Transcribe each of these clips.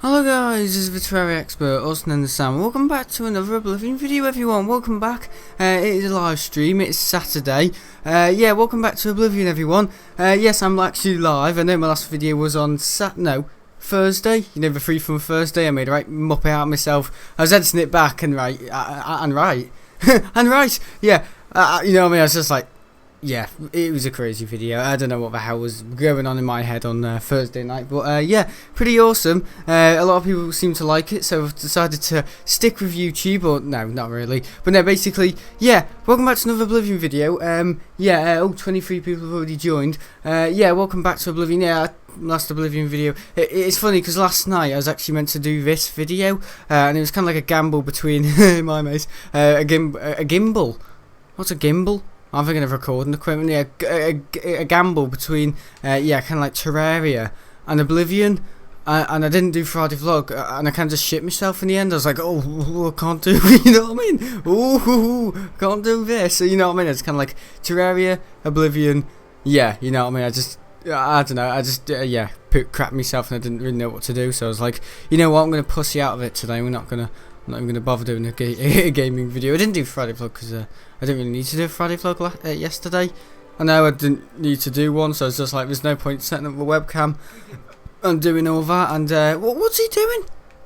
Hello guys, this is the Terraria expert, also known as Sam. Welcome back to another Oblivion video, everyone. Welcome back. It is a live stream. It's Saturday. Yeah, welcome back to Oblivion, everyone. Yes, I'm actually live. I know my last video was on Thursday. You know, the free from Thursday. I made a right muppet out of myself. I was editing it back and right. Yeah. You know what I mean? I was just like, yeah, it was a crazy video. I don't know what the hell was going on in my head on Thursday night, but yeah, pretty awesome. A lot of people seem to like it, so I've decided to stick with YouTube, or no, not really, but no, basically, yeah, welcome back to another Oblivion video. 23 people have already joined. Yeah, welcome back to Oblivion. Yeah, last Oblivion video. It's funny because last night I was actually meant to do this video, and it was kind of like a gamble between my mates. A gimbal. What's a gimbal? I'm thinking of recording equipment. Yeah, a gamble between yeah, kind of like Terraria and Oblivion, and I didn't do Friday vlog, and I kind of just shit myself in the end. I was like, oh, I can't do, you know what I mean? Oh, can't do this. You know what I mean? It's kind of like Terraria, Oblivion. Yeah, you know what I mean? I don't know. I just yeah, crap myself, and I didn't really know what to do. So I was like, you know what? I'm gonna pussy out of it today. I'm not even going to bother doing a gaming video. I didn't do Friday vlog because I didn't really need to do a Friday vlog yesterday. I know I didn't need to do one, so I was just like, there's no point setting up the webcam and doing all that. And what's he doing?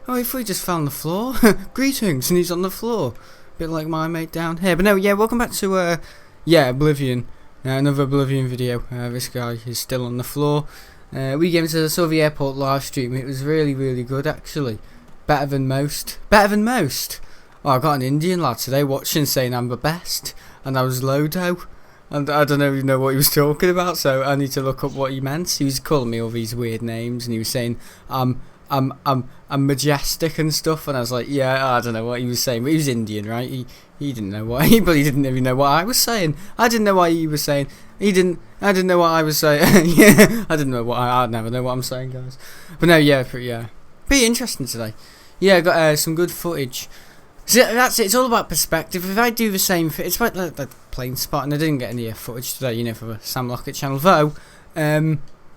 Oh, he thought he just fell on the floor. Greetings, and he's on the floor. Bit like my mate down here. But no, yeah, welcome back to yeah, Oblivion. Another Oblivion video. This guy is still on the floor. We came to the airport live stream. It was really, really good actually. Better than most. Oh, I got an Indian lad today watching saying I'm the best, and I was Lodo, and I don't even know what he was talking about, so I need to look up what he meant. He was calling me all these weird names, and he was saying I'm majestic and stuff, and I was like, yeah, I don't know what he was saying, but he was Indian, right? He didn't know what but he didn't even know what I was saying. I didn't know what he was saying. I didn't know what I was saying. Yeah, I didn't know what I never know what I'm saying, guys. But no, yeah, pretty interesting today. Yeah, I got some good footage. So that's it. It's all about perspective. If I do the same, it's like the plane spot, and I didn't get any footage today, you know, for the Sam Lockett channel. Though,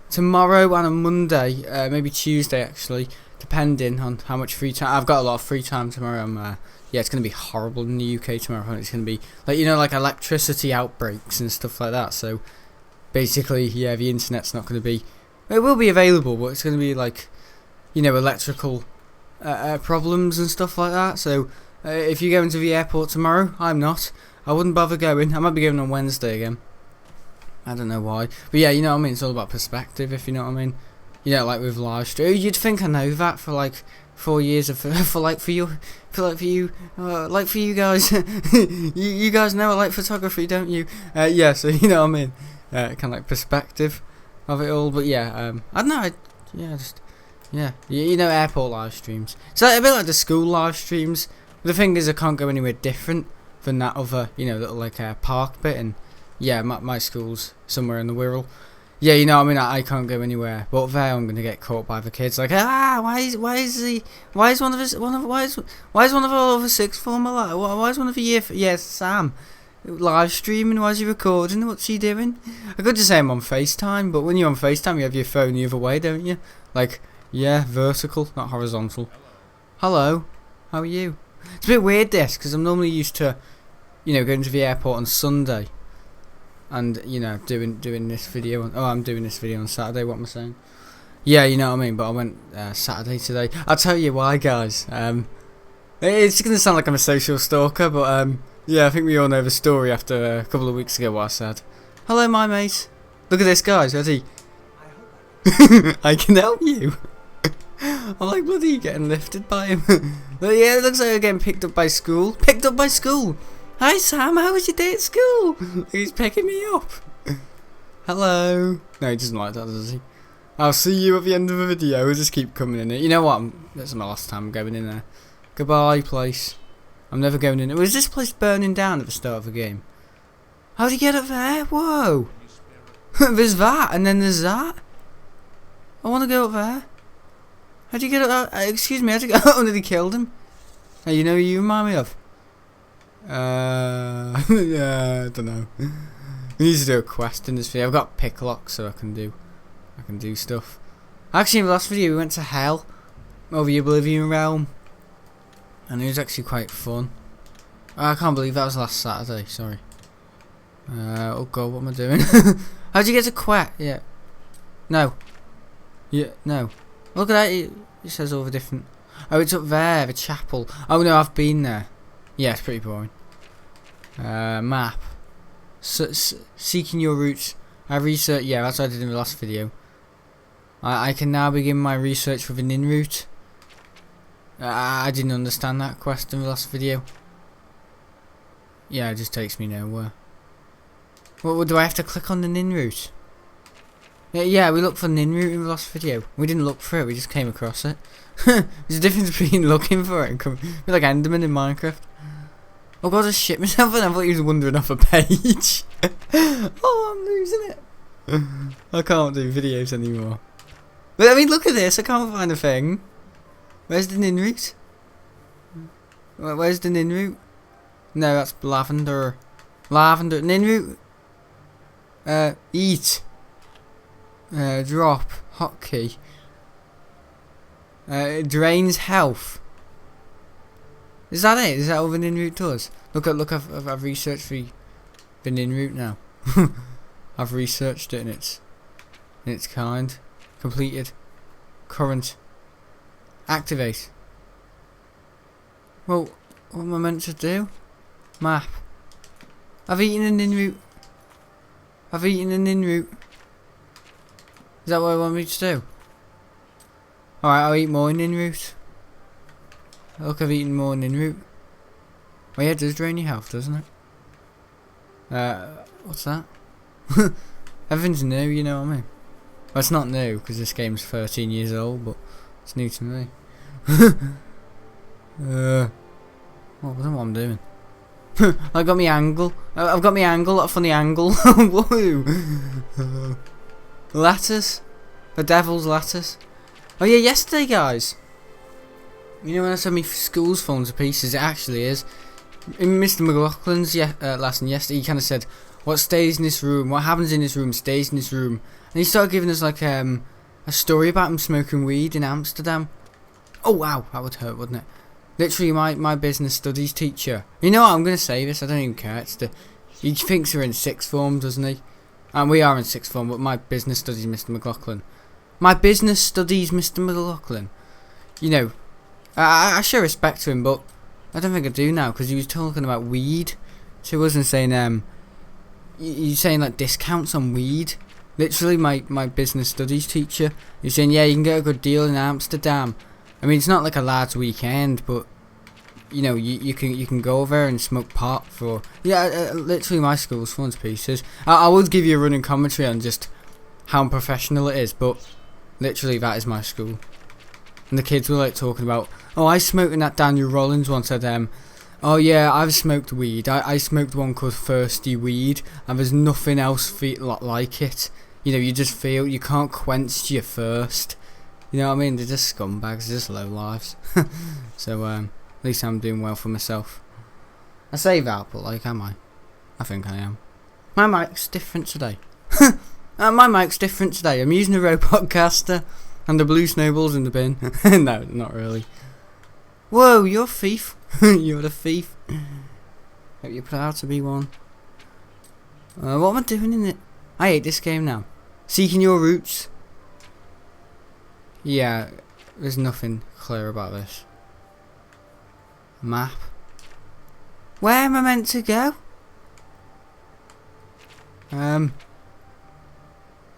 tomorrow and on Monday, maybe Tuesday actually, depending on how much free time. I've got a lot of free time tomorrow. Yeah, it's gonna be horrible in the UK tomorrow. It's gonna be like, you know, like electricity outbreaks and stuff like that. So basically, yeah, the internet's not gonna be. It will be available, but it's gonna be like, you know, electrical problems and stuff like that. So if you're going to the airport tomorrow, I'm not. I wouldn't bother going. I might be going on Wednesday again. I don't know why, but yeah, you know what I mean. It's all about perspective, if you know what I mean. You know, like with live stream, you'd think I know that for like 4 years of for you guys. you guys know I like photography, don't you? Yeah, so you know what I mean. Kind of like perspective of it all, but yeah, I don't know. Yeah, you know, airport live streams. It's like a bit like the school live streams. The thing is, I can't go anywhere different than that other, you know, little like park bit. And yeah, my school's somewhere in the Wirral. Yeah, you know what I mean. I can't go anywhere. But there, I'm gonna get caught by the kids. Like, why is one of all over sixth form alive? Why is one of the Sam live streaming? Why is he recording? What's he doing? I could just say I'm on FaceTime, but when you're on FaceTime, you have your phone the other way, don't you? Like, yeah, vertical, not horizontal. Hello, how are you? It's a bit weird this, because I'm normally used to, you know, going to the airport on Sunday, and you know, doing this video. I'm doing this video on Saturday. What am I saying? Yeah, you know what I mean. But I went Saturday today. I'll tell you why, guys. It's gonna sound like I'm a social stalker, but yeah, I think we all know the story after a couple of weeks ago what I said. Hello, my mate. Look at this, guys. Ready? I can help you. I'm like bloody getting lifted by him. But yeah, it looks like we're getting picked up by school. Hi Sam, how was your day at school? He's picking me up. Hello. No, he doesn't like that, does he? I'll see you at the end of the video. We'll just keep coming in there. You know what? This is my last time going in there. Goodbye, place. I'm never going in there. Was this place burning down at the start of the game? How'd you get up there? Whoa. There's that, and then there's that. I want to go up there. How'd you get up there? Excuse me, how'd you get up? Oh, they killed him. Hey, you know who you remind me of? Yeah, I don't know. We need to do a quest in this video. I've got pick lock, so I can do stuff. Actually, in the last video we went to hell. of the Oblivion realm, and it was actually quite fun. I can't believe that was last Saturday. Sorry. Oh god, what am I doing? How'd you get to quack? Yeah. No. Yeah. No. Look at that. It says all the different. Oh, it's up there, the chapel. Oh no, I've been there. Yeah, it's pretty boring. Map. Seeking your roots. I research. Yeah, that's what I did in the last video. I can now begin my research for the inn route. I didn't understand that quest in the last video. Yeah, it just takes me nowhere. What do I have to click on the inn route? Yeah, we looked for the inn route in the last video. We didn't look for it, we just came across it. There's a difference between looking for it and coming. We're like Enderman in Minecraft. Oh god, I shit myself and I thought he was wandering off a page. Oh, I'm losing it. I can't do videos anymore. But I mean, look at this, I can't find a thing. Where's the inn route? Where's the inn route? No, that's lavender. Lavender. Inn route. Eat. Drop. Hotkey. Drains health. Is that it? Is that all the inn route does? Look, I've researched the inn route now. I've researched it and it's kind. Completed. Current. Activate. Well, what am I meant to do? Map. I've eaten an inn route. I've eaten an inn route. Is that what I want me to do? Alright, I'll eat more in route. Look, I've eaten more in route. Oh yeah, it does drain your health, doesn't it? What's that? Everything's new, you know what I mean? Well, it's not new, because this game's 13 years old, but it's new to me. Well, I don't know what I'm doing. I got my angle. I've got my angle, a funny angle. Whoa! Lattice? The devil's lattice? Oh yeah, yesterday guys. You know when I said my school's fallen to pieces, it actually is. In Mr. McLaughlin's lesson yesterday, he kind of said, what stays in this room, what happens in this room stays in this room. And he started giving us like a story about him smoking weed in Amsterdam. Oh wow, that would hurt, wouldn't it? Literally my business studies teacher. You know what, I'm going to say this, I don't even care. He thinks we're in sixth form, doesn't he? And we are in sixth form, but my business studies Mr. McLaughlin. My business studies Mr. McLaughlin. You know, I show respect to him, but I don't think I do now, because he was talking about weed to us and saying, he's saying like discounts on weed. Literally my business studies teacher. He's saying, yeah, you can get a good deal in Amsterdam. I mean, it's not like a lad's weekend, but you know, you can go there and smoke pot for literally my school's fallen to pieces. I would give you a running commentary on just how unprofessional it is, but literally that is my school. And the kids were like talking about, oh, I smoked in that Daniel Rollins one, said oh yeah, I've smoked weed. I smoked one called Thirsty Weed, and there's nothing else like it. You know, you just feel you can't quench your thirst. You know what I mean? They're just scumbags, they're just low lives. So at least I'm doing well for myself. I say that, but like, am I? I think I am. My mic's different today. My mic's different today. I'm using a Rodecaster and the blue snowballs in the bin. No, not really. Whoa, you're a thief. You're a thief. Hope you're proud to be one. What am I doing in it? I hate this game now. Seeking your roots. Yeah, there's nothing clear about this. Map. Where am I meant to go?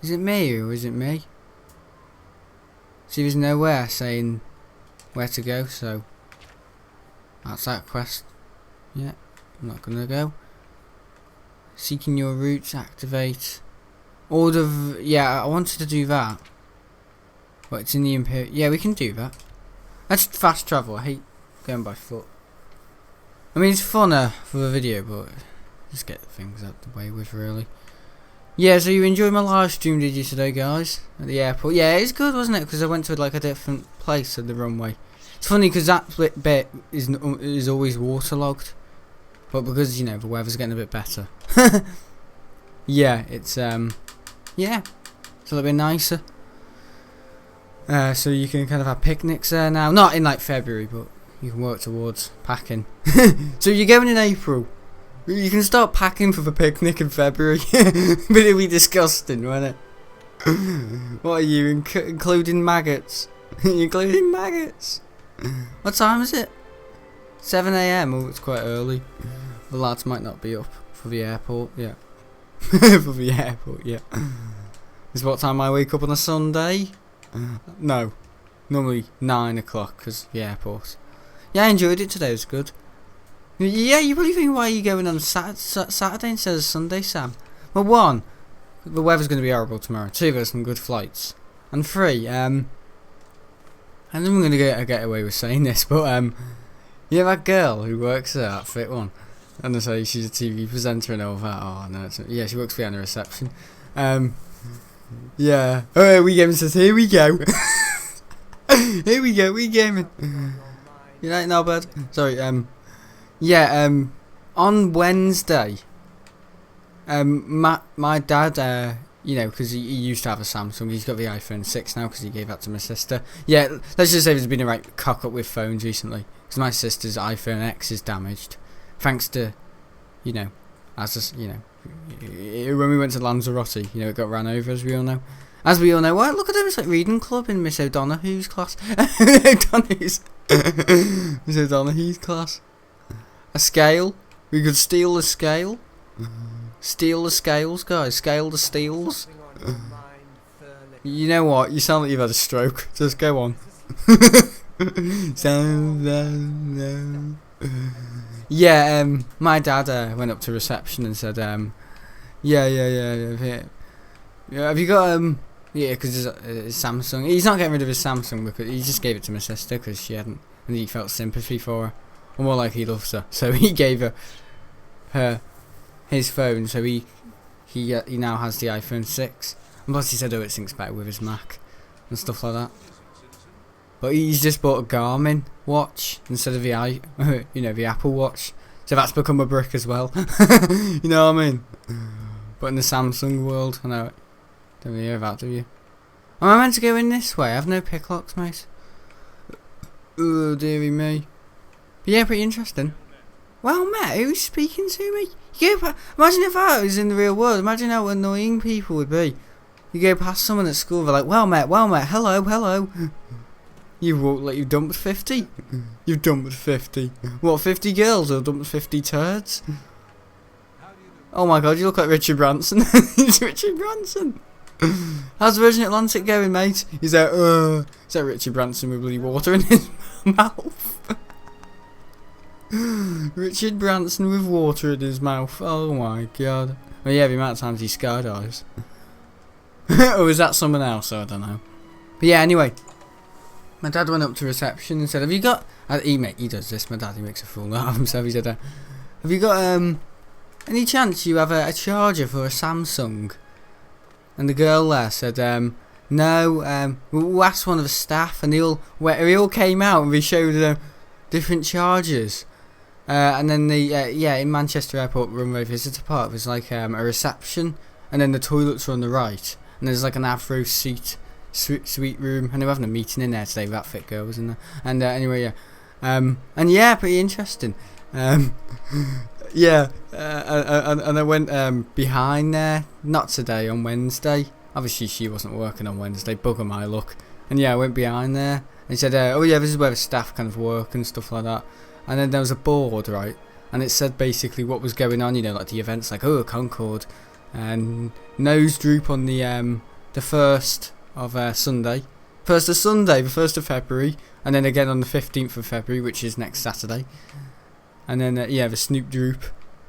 Is it me or is it me? See, there's nowhere saying where to go, so that's that quest. Yeah, I'm not gonna go. Seeking your roots, activate. Order. Yeah, I wanted to do that. But it's in the Imperial. Yeah, we can do that. That's fast travel. I hate going by foot. I mean, it's funner for the video, but just get things out the way with, really. Yeah, so you enjoyed my live stream, did you, today, guys? At the airport. Yeah, it's good, wasn't it? Because I went to like a different place at the runway. It's funny because that bit is always waterlogged, but because, you know, the weather's getting a bit better. Yeah, it's yeah, it's a little bit nicer. So you can kind of have picnics there now. Not in like February, but you can work towards packing. So you're going in April. You can start packing for the picnic in February. But it'll be disgusting, won't it? What are you, including maggots? Including maggots? What time is it? 7 AM. Oh, it's quite early. The lads might not be up for the airport, yeah. For the airport, yeah. Is what time I wake up on a Sunday? No. Normally 9 o'clock, because the airport. Yeah, I enjoyed it today, it was good. Yeah, you probably think, why are you going on Saturday instead of Sunday, Sam? Well, 1, the weather's going to be horrible tomorrow. 2, there's some good flights. And 3, and I'm going to get away with saying this, but, yeah, that girl who works there at Fit One, and I say she's a TV presenter and all that. Oh no, yeah, she works behind the reception. Yeah. Oh, we gaming says, here we go. Here we go, we gaming. You like now, bud? Sorry. Yeah. On Wednesday, my dad, you know, because he used to have a Samsung. He's got the iPhone 6 now because he gave that to my sister. Yeah, let's just say there's been a right cock up with phones recently. Because my sister's iPhone X is damaged. Thanks to, you know, when we went to Lanzarote, you know, it got ran over, as we all know. As we all know, well, look at them, it's like reading club in Miss O'Donoghue's class. Miss O'Donoghue's class. A scale. We could steal the scale. Steal the scales, guys. Scale the steels. You know what? You sound like you've had a stroke. Just go on. Yeah, my dad went up to reception and said, yeah, have you got, yeah, because his Samsung, he's not getting rid of his Samsung because he just gave it to my sister because she hadn't, and he felt sympathy for her, or more like he loves her, so he gave her his phone, so he now has the iPhone 6, and plus he said, oh, it syncs better with his Mac, and stuff like that. But he's just bought a Garmin watch instead of the you know, the Apple Watch. So that's become a brick as well. You know what I mean? But in the Samsung world, I know it. Don't really hear that, do you? Am I meant to go in this way? I have no pick locks, mate. Oh, dearie me. But yeah, pretty interesting. Well, Matt, who's speaking to me? Imagine if I was in the real world. Imagine how annoying people would be. You go past someone at school, they're like, well, Matt, hello. You've walked like you've dumped 50. You've dumped 50. What, 50 girls or dumped 50 turds? Oh my god, you look like Richard Branson. He's Richard Branson. How's Virgin Atlantic going, mate? He's like, is that Richard Branson with bloody water in his mouth? Richard Branson with water in his mouth. Oh my god. Well, yeah, the amount of times he skydives. Or is that someone else? I don't know. But yeah, anyway. My dad went up to reception and said, have you got... he does this, my dad, he makes a fool out of himself. He said, have you got any chance you have a charger for a Samsung? And the girl there said, no, we'll ask one of the staff, and they all came out and they showed different chargers. And then in Manchester Airport runway visitor park, there's like a reception, and then the toilets are on the right, and there's like an afro suite room, and they were having a meeting in there today with that fit girl, wasn't there? And anyway, yeah, and yeah, pretty interesting. Yeah, and I went behind there, not today, on Wednesday. Obviously she wasn't working on Wednesday, bugger my luck. And yeah, I went behind there and said, oh yeah, this is where the staff kind of work and stuff like that. And then there was a board, right, and it said basically what was going on, you know, like the events, like, oh, Concord, and nose droop on the 1st of Sunday. The 1st of February, and then again on the 15th of February, which is next Saturday. And then, yeah, the Snoop Droop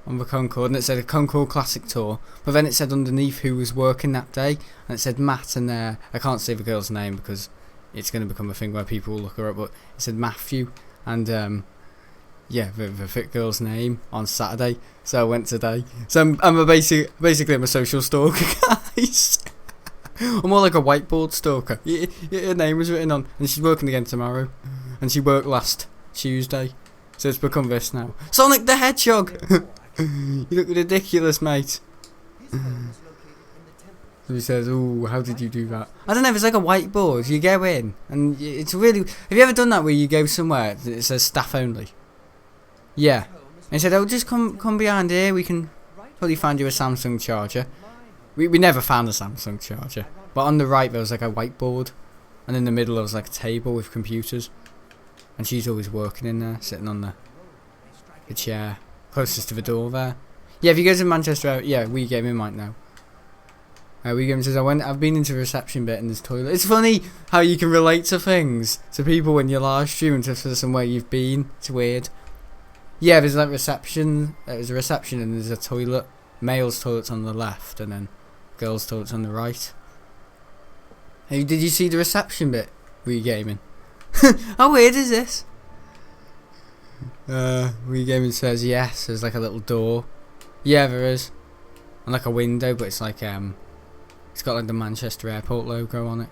on the Concord, and it said a Concord Classic Tour, but then it said underneath who was working that day, and it said Matt, and I can't say the girl's name because it's going to become a thing where people will look her up, but it said Matthew, and yeah, the fit girl's name on Saturday, so I went today. So I'm basically I'm a social stalker, guys. I'm more like a whiteboard stalker. Her name was written on, and she's working again tomorrow, and she worked last Tuesday, so it's become this now. Sonic the Hedgehog. You look ridiculous, mate. So he says, "Oh, how did you do that?" I don't know. If it's like a whiteboard, you go in, and it's really. Have you ever done that where you go somewhere that it says staff only? Yeah. And he said, "Oh, just come behind here. We can probably find you a Samsung charger." We never found a Samsung charger, but on the right there was like a whiteboard, and in the middle there was like a table with computers, and she's always working in there, sitting on the chair closest to the door there. Yeah, if you go to Manchester, yeah, We Gaming might know. We Gaming says, I've been into the reception bit in this toilet. It's funny how you can relate to things, to people when you're live streaming to somewhere you've been. It's weird. Yeah, there's like reception. There's a reception and there's a toilet. Male's toilet's on the left and then girls' toilet's on the right. Hey, did you see the reception bit? We Gaming. How weird is this? We Gaming says yes. There's like a little door. Yeah, there is. And like a window, but it's like it's got like the Manchester Airport logo on it.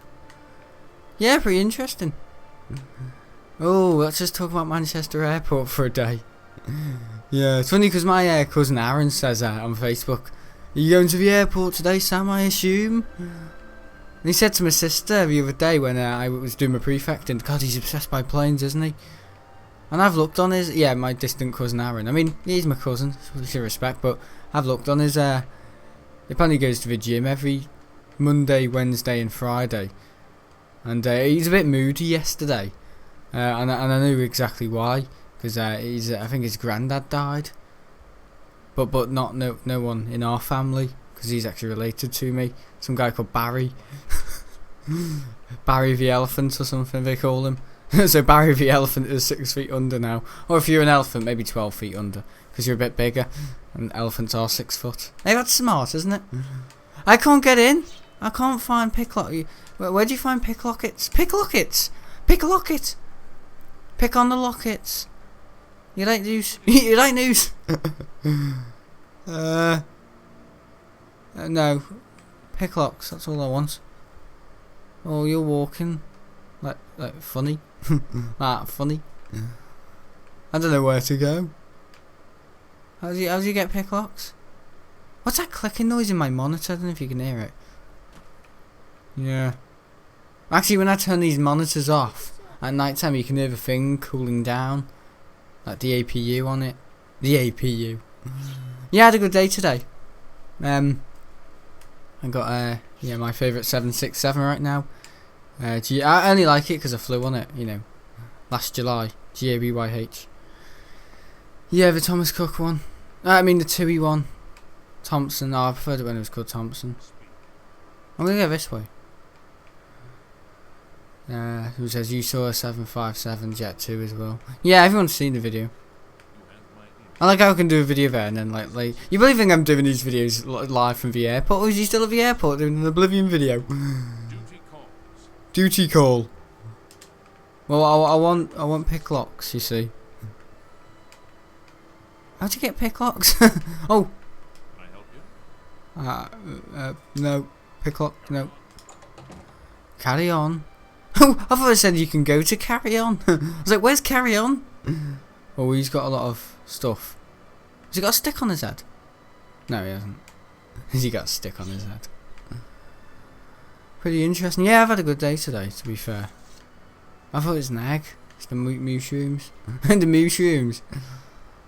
Yeah, pretty interesting. Oh, let's just talk about Manchester Airport for a day. Yeah, it's funny because my cousin Aaron says on Facebook, "Are you going to the airport today, Sam, I assume?" And he said to my sister the other day when I was doing my prefecting, "God, he's obsessed by planes, isn't he?" And I've looked on his, yeah, my distant cousin Aaron. I mean, he's my cousin, so we should respect, but I've looked on his, he apparently goes to the gym every Monday, Wednesday and Friday. And he's a bit moody yesterday. And I knew exactly why. Because I think his granddad died. But not no one in our family. Because he's actually related to me. Some guy called Barry. Barry the elephant or something they call him. So Barry the elephant is 6 feet under now. Or if you're an elephant, maybe 12 feet under. Because you're a bit bigger. And elephants are 6 foot. Hey, that's smart, isn't it? I can't get in. I can't find picklockets. Where do you find picklockets? Picklockets! Pick a locket! Pick on the lockets. You like news? You like news? No. Picklocks, that's all I want. Oh, you're walking. Like funny. Funny. I don't know where to go. How do you get picklocks? What's that clicking noise in my monitor? I don't know if you can hear it. Yeah. Actually, when I turn these monitors off at night time, you can hear the thing cooling down. Like the APU on it. The APU. Yeah, I had a good day today. I got my favourite 767 right now. I only like it because I flew on it, you know, last July. GABYH. Yeah, the Thomas Cook one. I mean the TUI one. Thompson. I preferred it when it was called Thompson. I'm gonna go this way. Who says you saw a 757 Jet 2 as well? Yeah, everyone's seen the video. I like how I can do a video there and then like you really think I'm doing these videos live from the airport, or is he still at the airport doing an Oblivion video? Duty call. Well, I want picklocks, you see. How'd you get picklocks? Oh. Can I help you? No. Picklock, no. Carry on. Oh, I thought I said you can go to carry on. I was like, where's carry on? Oh, he's got a lot of stuff. Has he got a stick on his head? No, he hasn't. Has he got a stick on his head? Pretty interesting. Yeah, I've had a good day today, to be fair. I thought it was an egg. It's the mushrooms. The mushrooms.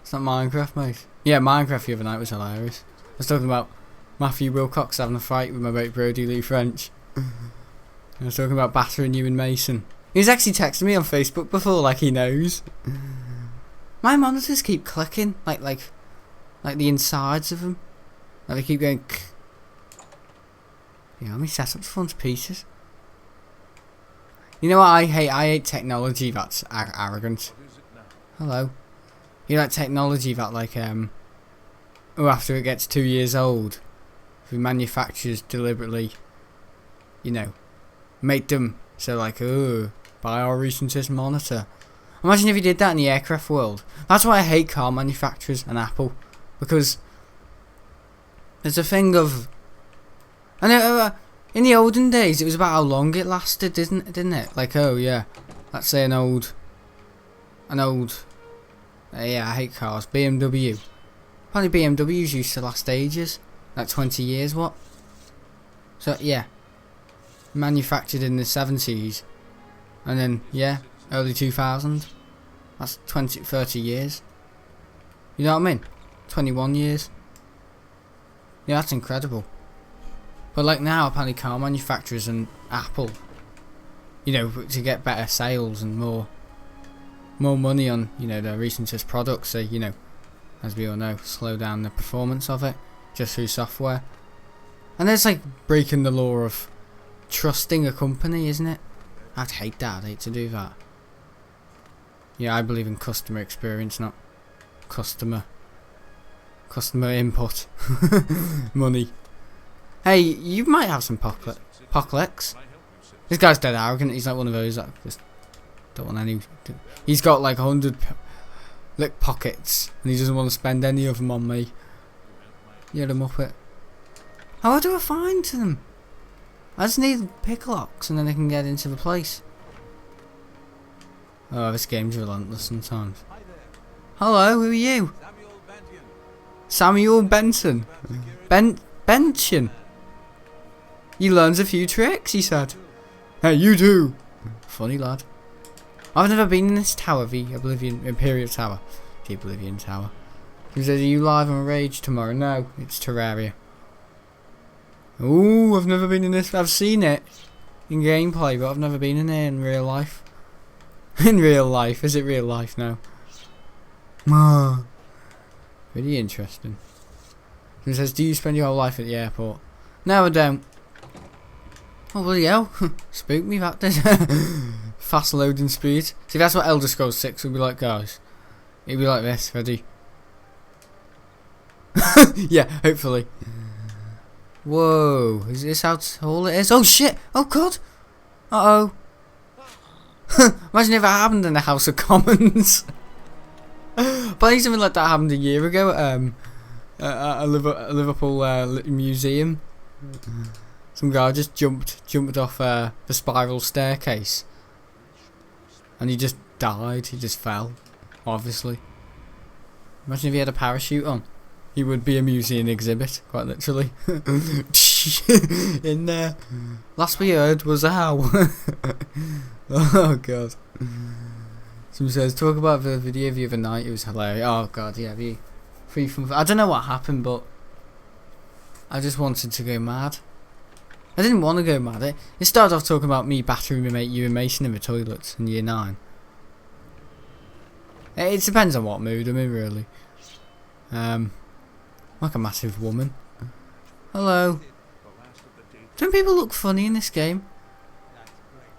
It's not Minecraft, mate. Yeah, Minecraft the other night was hilarious. I was talking about Matthew Wilcox having a fight with my mate Brody Lee French. I was talking about battering you and Mason. He was actually texting me on Facebook before, like he knows. My monitors keep clicking, like the insides of them. Like they keep going. You know, my setup's fallen to pieces. You know what I hate? I hate technology that's arrogant. Hello. You like technology that after it gets 2 years old, the manufacturers deliberately, you know, make them so buy our recent monitor. Imagine if you did that in the aircraft world. That's why I hate car manufacturers and Apple, because there's a thing of, I know in the olden days it was about how long it lasted, didn't it? Like, oh yeah, let's say an old. Yeah, I hate cars. BMW. Apparently BMWs used to last ages, like 20 years. What? So yeah, manufactured in the 70s, and then yeah, early 2000. That's 20, 30 years. You know what I mean? 21 years. Yeah, that's incredible. But like now, apparently car manufacturers and Apple, you know, to get better sales and more money on, you know, their recentest products, they, you know, as we all know, slow down the performance of it just through software. And it's like breaking the law of trusting a company, isn't it? I'd hate that. I'd hate to do that. Yeah, I believe in customer experience, not customer input. Money. Hey, you might have some pocklex. This guy's dead arrogant. He's like one of those that just don't want any. He's got like 100 lick pockets, and he doesn't want to spend any of them on me. You're the muppet. How do I find them? I just need picklocks, and then I can get into the place. Oh, this game's relentless sometimes. Hello, who are you? Samuel Benson. Benson. He learns a few tricks, he said. Hey, you too. Funny lad. I've never been in this tower, the Oblivion Imperial Tower. The Oblivion Tower. He says, are you live on Rage tomorrow? No, it's Terraria. Ooh, I've never been in this. I've seen it in gameplay, but I've never been in it in real life. In real life? Is it real life now? Pretty interesting. He says, do you spend your whole life at the airport? No, I don't. Oh, bloody hell. Spooked me, that did. Fast loading speed. See, that's what Elder Scrolls 6 would be like, guys. It'd be like this. Ready? Yeah, hopefully. Whoa. Is this how tall it is? Oh, shit. Oh, God. Uh-oh. Imagine if it happened in the House of Commons. But I think something like that happened a year ago at a Liverpool museum. Some guy just jumped off the spiral staircase, and he just died. He just fell, obviously. Imagine if he had a parachute on. He would be a museum exhibit, quite literally. In there. Last we heard was how. Oh god. Someone says, talk about the video the other night, it was hilarious. Oh god, yeah, the free from. I don't know what happened, but I just wanted to go mad. I didn't want to go mad. It started off talking about me battering my mate Ewan Mason in the toilets in year 9. It depends on what mood I'm in, really. Like a massive woman. Hello. Don't people look funny in this game?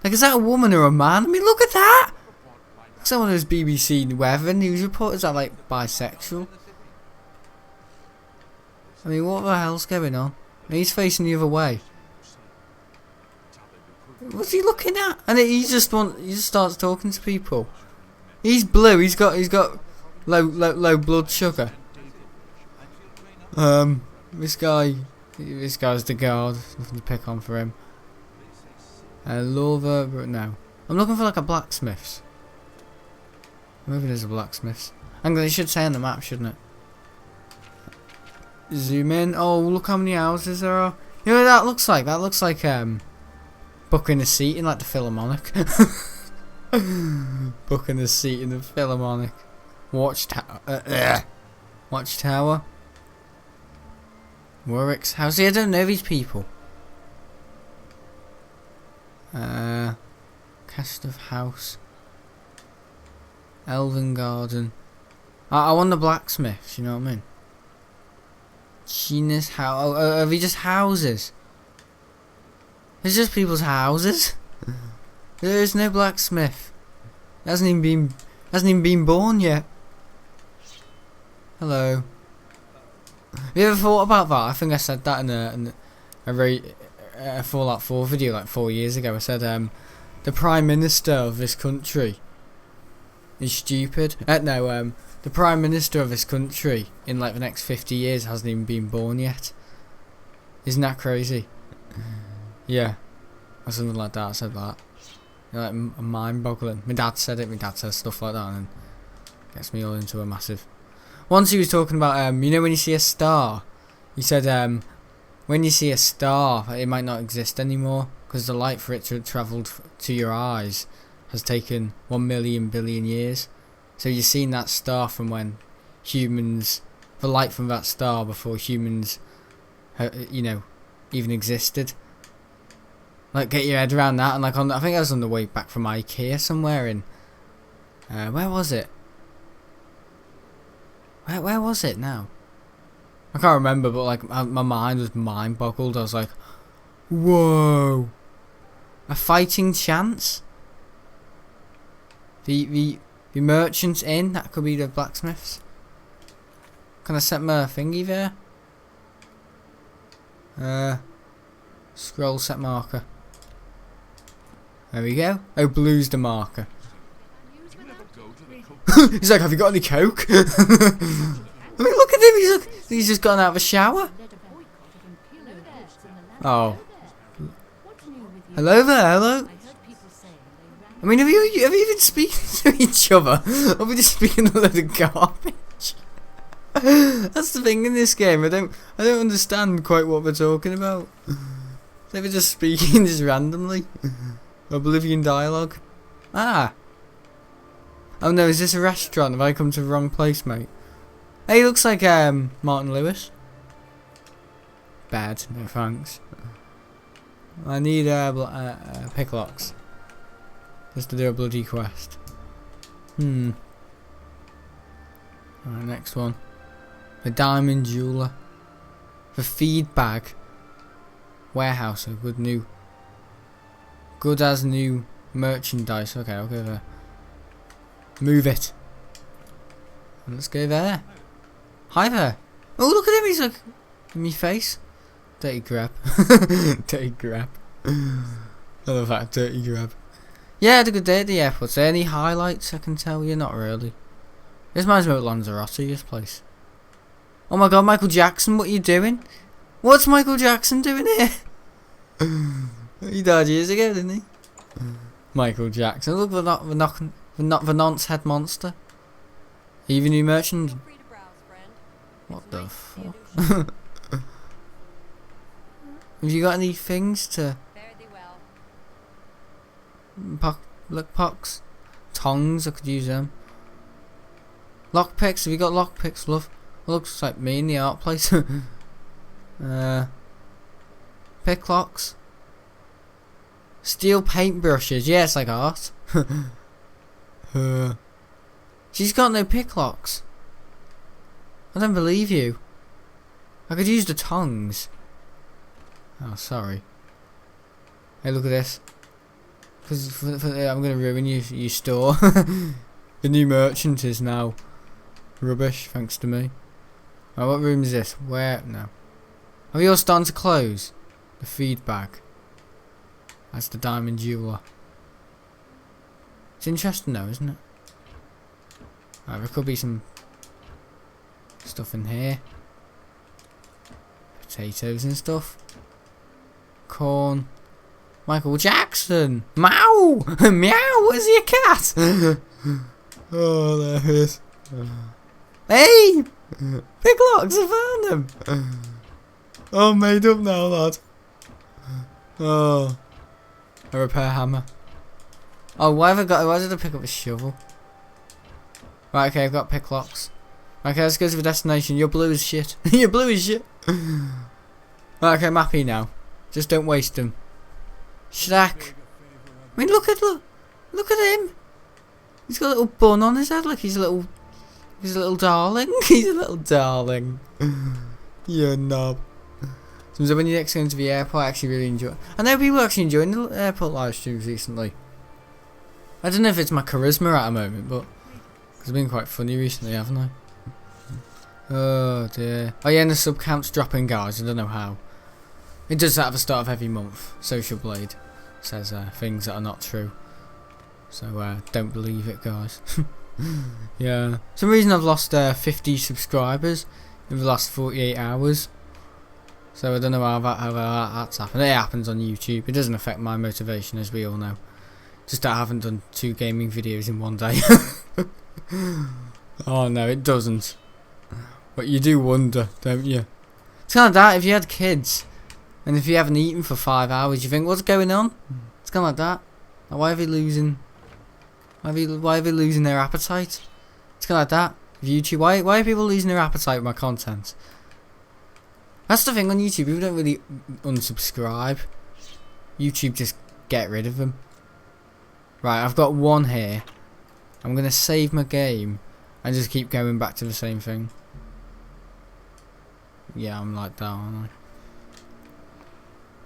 Like, is that a woman or a man? I mean, look at that! Looks like one of those BBC weather news reporters that, like, bisexual. I mean, what the hell's going on? And he's facing the other way. What's he looking at? And he just starts talking to people. He's blue. He's got low blood sugar. This guy's the guard. Nothing to pick on for him. Lova, no. I'm looking for like a blacksmith's. Maybe there's a blacksmith's. It should say on the map, shouldn't it? Zoom in. Oh, look how many houses there are. You know what that looks like? That looks like booking a seat in like the Philharmonic. Booking a seat in the Philharmonic. Watchtower. Watchtower. Warwick's house. See, I don't know these people. Cast of House. Elven Garden. I want the blacksmiths, you know what I mean? Sheena's house. Oh, are they just houses? It's just people's houses. There is no blacksmith. Hasn't even been born yet. Hello. Have you ever thought about that? I think I said that in a Fallout 4 video like 4 years ago. I said the Prime Minister of this country is stupid. The Prime Minister of this country in like the next 50 years hasn't even been born yet. Isn't that crazy? Yeah, or something like that. I said that. Like mind-boggling. My dad said it. My dad says stuff like that, and gets me all into a massive. Once he was talking about you know when you see a star, he said when you see a star, it might not exist anymore because the light for it to have travelled to your eyes has taken 1 million billion years. So you've seen that star from when humans, the light from that star before humans, you know, even existed. Like, get your head around that. And like, I think I was on the way back from IKEA somewhere in, where was it? Where was it now? I can't remember, but like my mind was mind boggled. I was like, whoa, a fighting chance. The merchants inn, that could be the blacksmiths. Can I set my thingy there? Scroll set marker. There we go. Oh, blue's the marker. He's like, have you got any coke? I mean, look at him. He's just gotten out of a shower. Oh. Hello there. Hello. I mean, have you even speaking to each other? Or are we just speaking a load of garbage? That's the thing in this game. I don't understand quite what we're talking about. They were just speaking just randomly. Oblivion dialogue. Ah. Oh no, is this a restaurant? Have I come to the wrong place, mate? Hey, he looks like Martin Lewis. Bad, no thanks. I need picklocks. Just to do a bloody quest. Alright, next one. The diamond jeweler. The feed bag. Warehouse, a good as new merchandise. Okay, I'll go there. Move it. Let's go there. Hi there. Oh, look at him. He's like in my face. Dirty grab. Dirty grab. I love that dirty grab. Yeah, I had a good day at the airport. So any highlights I can tell you? Not really. This reminds me of Lanzarote, this place. Oh my god, Michael Jackson, what are you doing? What's Michael Jackson doing here? He died years ago, didn't he? Michael Jackson. Look, the nonce head monster. Even new merchant. What the fuck? Have you got any things to... Lockpicks? Tongs, I could use them. Lockpicks, have you got lockpicks, love? Looks like me in the art place. Picklocks. Steel paintbrushes, yeah, it's like art. She's got no picklocks. I don't believe you. I could use the tongs. Oh, sorry. Hey, look at this. Because I'm going to ruin your store. The new merchant is now rubbish, thanks to me. Oh, what room is this? Where? No. Are we all starting to close? The feed bag. That's the diamond jeweler. It's interesting though, isn't it? Right, there could be some stuff in here. Potatoes and stuff. Corn. Michael Jackson! Meow! Meow! Is he a cat? Oh, there he is. Hey! Picklocks, I found him! Oh, made up now, lad. Oh. A repair hammer. Oh, why have I got... Why did I pick up a shovel? Right, okay, I've got picklocks. Okay, let's go to the destination. You're blue as shit. You're blue as shit. Right, okay, I'm happy now. Just don't waste them. Shrek. I mean, look at him. He's got a little bun on his head, like he's a little darling. He's a little darling. You knob. So when you're next going to the airport, I actually really enjoy. I know people are actually enjoying the airport live streams recently. I don't know if it's my charisma at the moment, but because I've been quite funny recently, haven't I? Oh dear. Oh yeah, and the sub count's dropping, guys. I don't know how. It does that at the start of every month. Social Blade says things that are not true. So don't believe it, guys. Yeah. For some reason I've lost 50 subscribers in the last 48 hours. So I don't know how that's happened. It happens on YouTube. It doesn't affect my motivation, as we all know. Just that I haven't done 2 gaming videos in one day. Oh no, it doesn't. But you do wonder, don't you? It's kind of that, if you had kids And if you haven't eaten for 5 hours, you think, what's going on? It's kind of like that. Like, why are they losing? Why are they losing their appetite? It's kind of like that. YouTube. Why are people losing their appetite with my content? That's the thing on YouTube. People don't really unsubscribe. YouTube just get rid of them. Right, I've got one here. I'm gonna save my game and just keep going back to the same thing. Yeah, I'm like that, aren't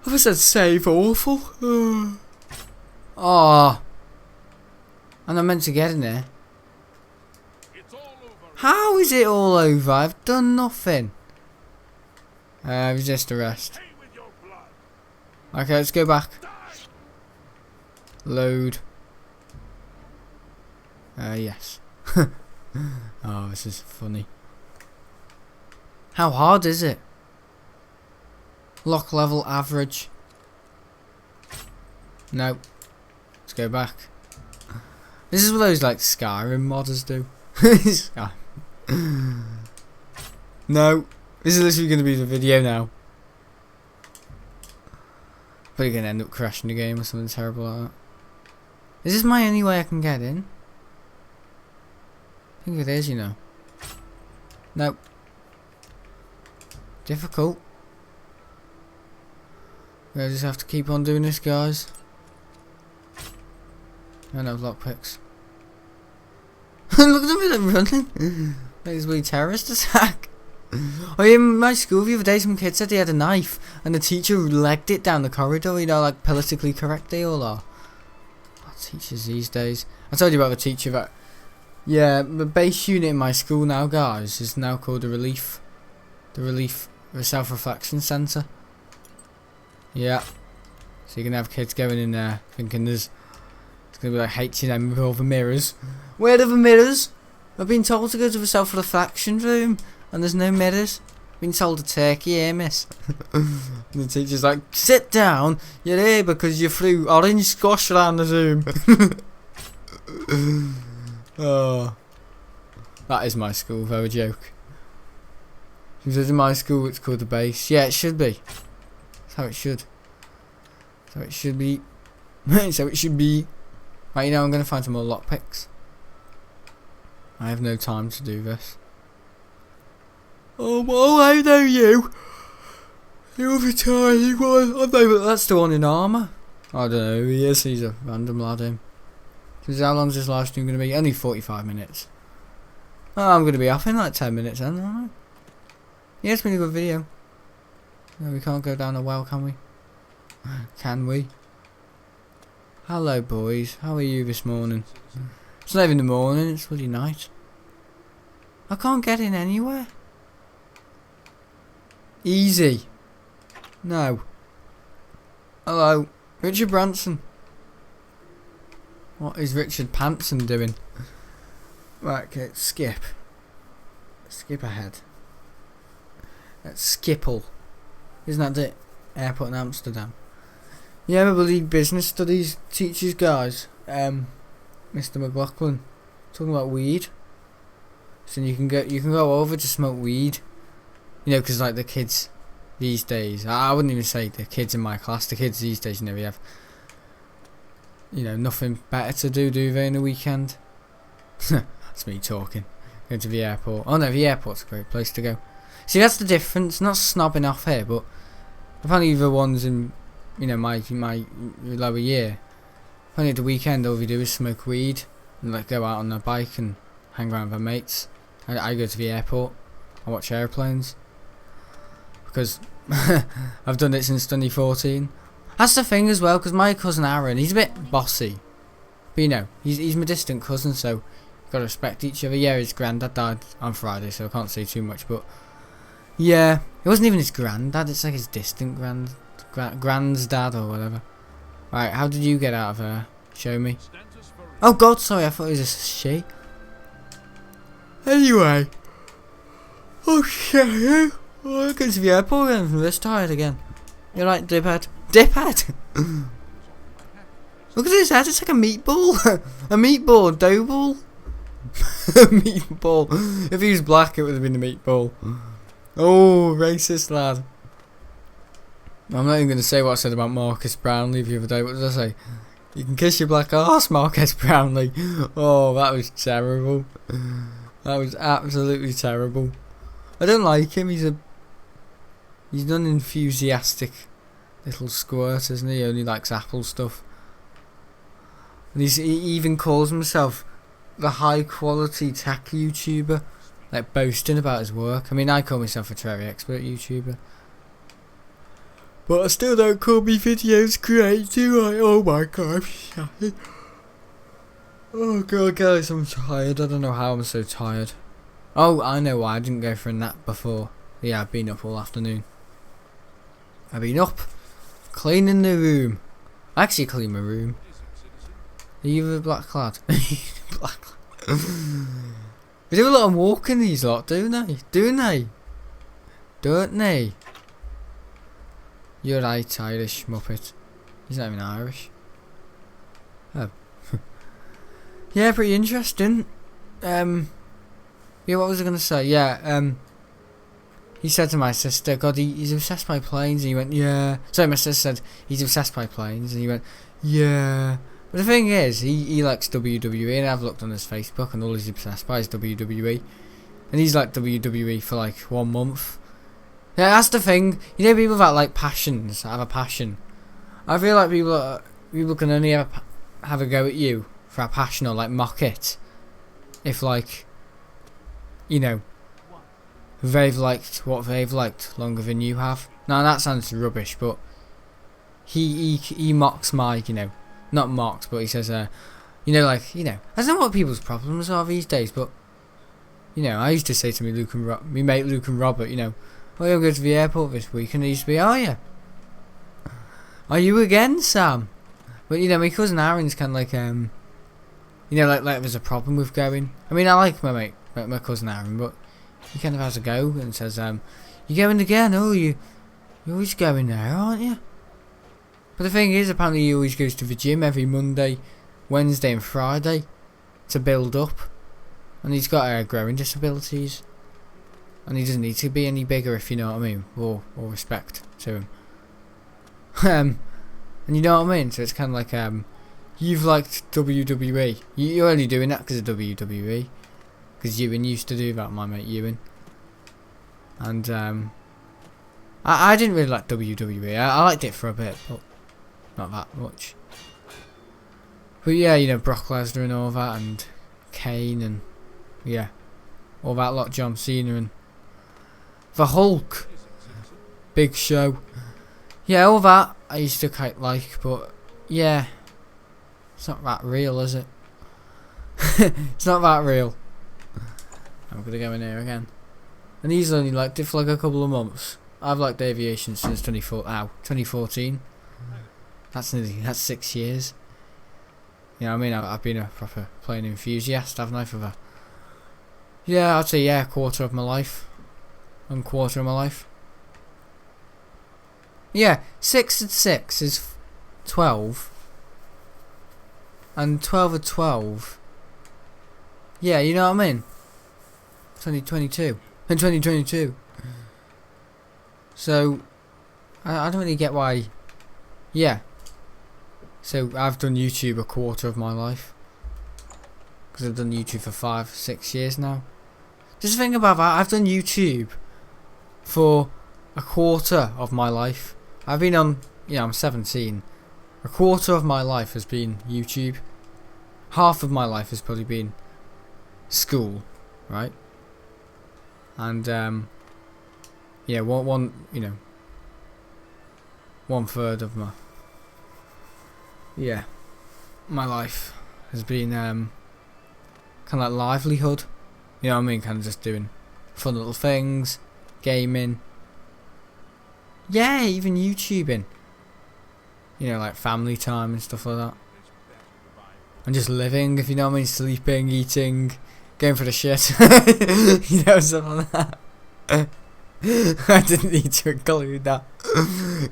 I? I said save awful. Oh. And I'm meant to get in there. How is it all over? I've done nothing. Resist arrest. Okay, let's go back. Load. Yes. Oh, this is funny. How hard is it? Lock level average. No. Let's go back. This is what those like Skyrim modders do. No. This is literally going to be the video now. But you're going to end up crashing the game or something terrible like that. Is this my only way I can get in? I think it is, you know. Nope. Difficult. I just have to keep on doing this, guys. I know lockpicks. Look at them running. Like this really terrorist attack. Oh, in my school the other day, some kid said he had a knife, and the teacher legged it down the corridor. You know, like politically correct they all are. Oh, teachers these days. I told you about the teacher that. Yeah, the base unit in my school now, guys, is now called the self-reflection centre. Yeah. So you can have kids going in there thinking it's gonna be like H&M with all the mirrors. Where are the mirrors? I've been told to go to the self-reflection room, and there's no mirrors. I've been told to take here, miss. And the teacher's like, sit down. You're here because you threw orange squash around the room. Oh, that is my school, though, a joke. Because in my school it's called the base. Yeah, it should be. That's how it should. So it should be. So it should be. Right, you know, I'm going to find some more lockpicks. I have no time to do this. Oh, I know you. You're the tiny one. I know, but that's the one in armour. I don't know who he is. He's a random lad, him. So how long is this live stream going to be? Only 45 minutes. Oh, I'm going to be off in like 10 minutes then, aren't I? Yeah, it's been a good video. No, we can't go down a well, can we? Can we? Hello, boys. How are you this morning? It's not even the morning, it's bloody night. I can't get in anywhere. Easy. No. Hello. Richard Branson. What is Richard Pantson doing? Right, okay, skip. Skip ahead. Skipple. Isn't that the airport in Amsterdam? Yeah, I believe business studies teachers, guys. Mr. McLaughlin talking about weed. So you can go over to smoke weed. You know, because like the kids these days, I wouldn't even say the kids in my class. The kids these days, you know, we have, you know, nothing better to do they, in the weekend? That's me talking. Going to the airport. Oh no, the airport's a great place to go. See, that's the difference. Not snobbing off here, but apparently the ones in, you know, my lower year, apparently at the weekend all we do is smoke weed and like go out on a bike and hang around with our mates. I go to the airport. I watch airplanes because I've done it since 2014. That's the thing as well, because my cousin Aaron, he's a bit bossy, but you know, he's my distant cousin, so you've got to respect each other. Yeah, his granddad died on Friday, so I can't say too much, but yeah, it wasn't even his granddad, it's like his distant granddad or whatever. Right, how did you get out of there? Show me. Oh god, sorry, I thought it was a she. Anyway. Oh shit, oh, I'm going to the airport again, I'm this tired again. You're right, diphead. Diphead! Look at his head, it's like a meatball. A meatball, dough ball. A meatball. If he was black, it would have been a meatball. Oh, racist lad. I'm not even going to say what I said about Marcus Brownlee the other day. What did I say? You can kiss your black arse, Marcus Brownlee. Oh, that was terrible. That was absolutely terrible. I don't like him. He's an unenthusiastic little squirt, isn't he? He only likes Apple stuff. And he even calls himself the high quality tech YouTuber, like boasting about his work. I mean, I call myself a Terraria expert YouTuber, but I still don't call me videos great, do I? Oh my god, I'm tired. Oh god, guys, I'm tired. I don't know how I'm so tired. Oh, I know why. I didn't go for a nap before. Yeah, I've been up all afternoon. I've been up cleaning the room. I actually clean my room. Are you a black lad? Black lad. They do a lot of walking, these lot, don't they? Don't they? You're right, Irish muppet. He's not even Irish. Oh. Yeah, pretty interesting. Yeah, what was I going to say? Yeah, he said to my sister, God, he's obsessed by planes. And he went, yeah. Sorry, my sister said, he's obsessed by planes. And he went, yeah. But the thing is, he likes WWE. And I've looked on his Facebook and all he's obsessed by is WWE. And he's like WWE for like 1 month. Yeah, that's the thing. You know, people that like passions, have a passion. I feel like people can only have a go at you for a passion or like mock it if, like, you know, they've liked what they've liked longer than you have. Now that sounds rubbish, but he mocks my, you know, not mocks, but he says, you know, like, you know, I don't know what people's problems are these days, but, you know, I used to say to me mate Luke and Robert, you know, well, you'll go to the airport this week, and he used to be, oh yeah, are you again, Sam? But, you know, my cousin Aaron's kind of like, you know, like there's a problem with going. I mean, I like my cousin Aaron, but he kind of has a go and says, you going again? Oh, you're always going there, aren't you? But the thing is, apparently he always goes to the gym every Monday, Wednesday and Friday to build up. And he's got growing disabilities. And he doesn't need to be any bigger, if you know what I mean. All respect to him. And you know what I mean? So it's kind of like, you've liked WWE. You're only doing that because of WWE. Because Ewan used to do that, my mate Ewan. And I didn't really like WWE. I liked it for a bit, but not that much. But yeah, you know, Brock Lesnar and all that, and Kane, and yeah, all that lot, John Cena and the Hulk, Big Show. Yeah, all that I used to quite like, but yeah, it's not that real, is it? It's not that real. I'm gonna go in here again. And he's only liked it for like a couple of months. I've liked aviation since 2014. That's 6 years. You know what I mean? I've been a proper plane enthusiast, haven't I, for that? Yeah, I'd say, yeah, a quarter of my life. 1/4 of my life. Yeah, 6 and 6 is 12. And 12 and 12. Yeah, you know what I mean? 2022. And 2022. So, I don't really get why. Yeah. So, I've done YouTube a quarter of my life. Because I've done YouTube for 5-6 years now. Just think about that. I've done YouTube for a quarter of my life. I've been on, you know, I'm 17. A quarter of my life has been YouTube. Half of my life has probably been school, right? And yeah, one you know, 1/3 of my life has been kind of like livelihood. You know what I mean? Kind of just doing fun little things, gaming. Yeah, even YouTubing. You know, like family time and stuff like that. And just living, if you know what I mean, sleeping, eating, going for the shit. You know, stuff like that. I didn't need to include that.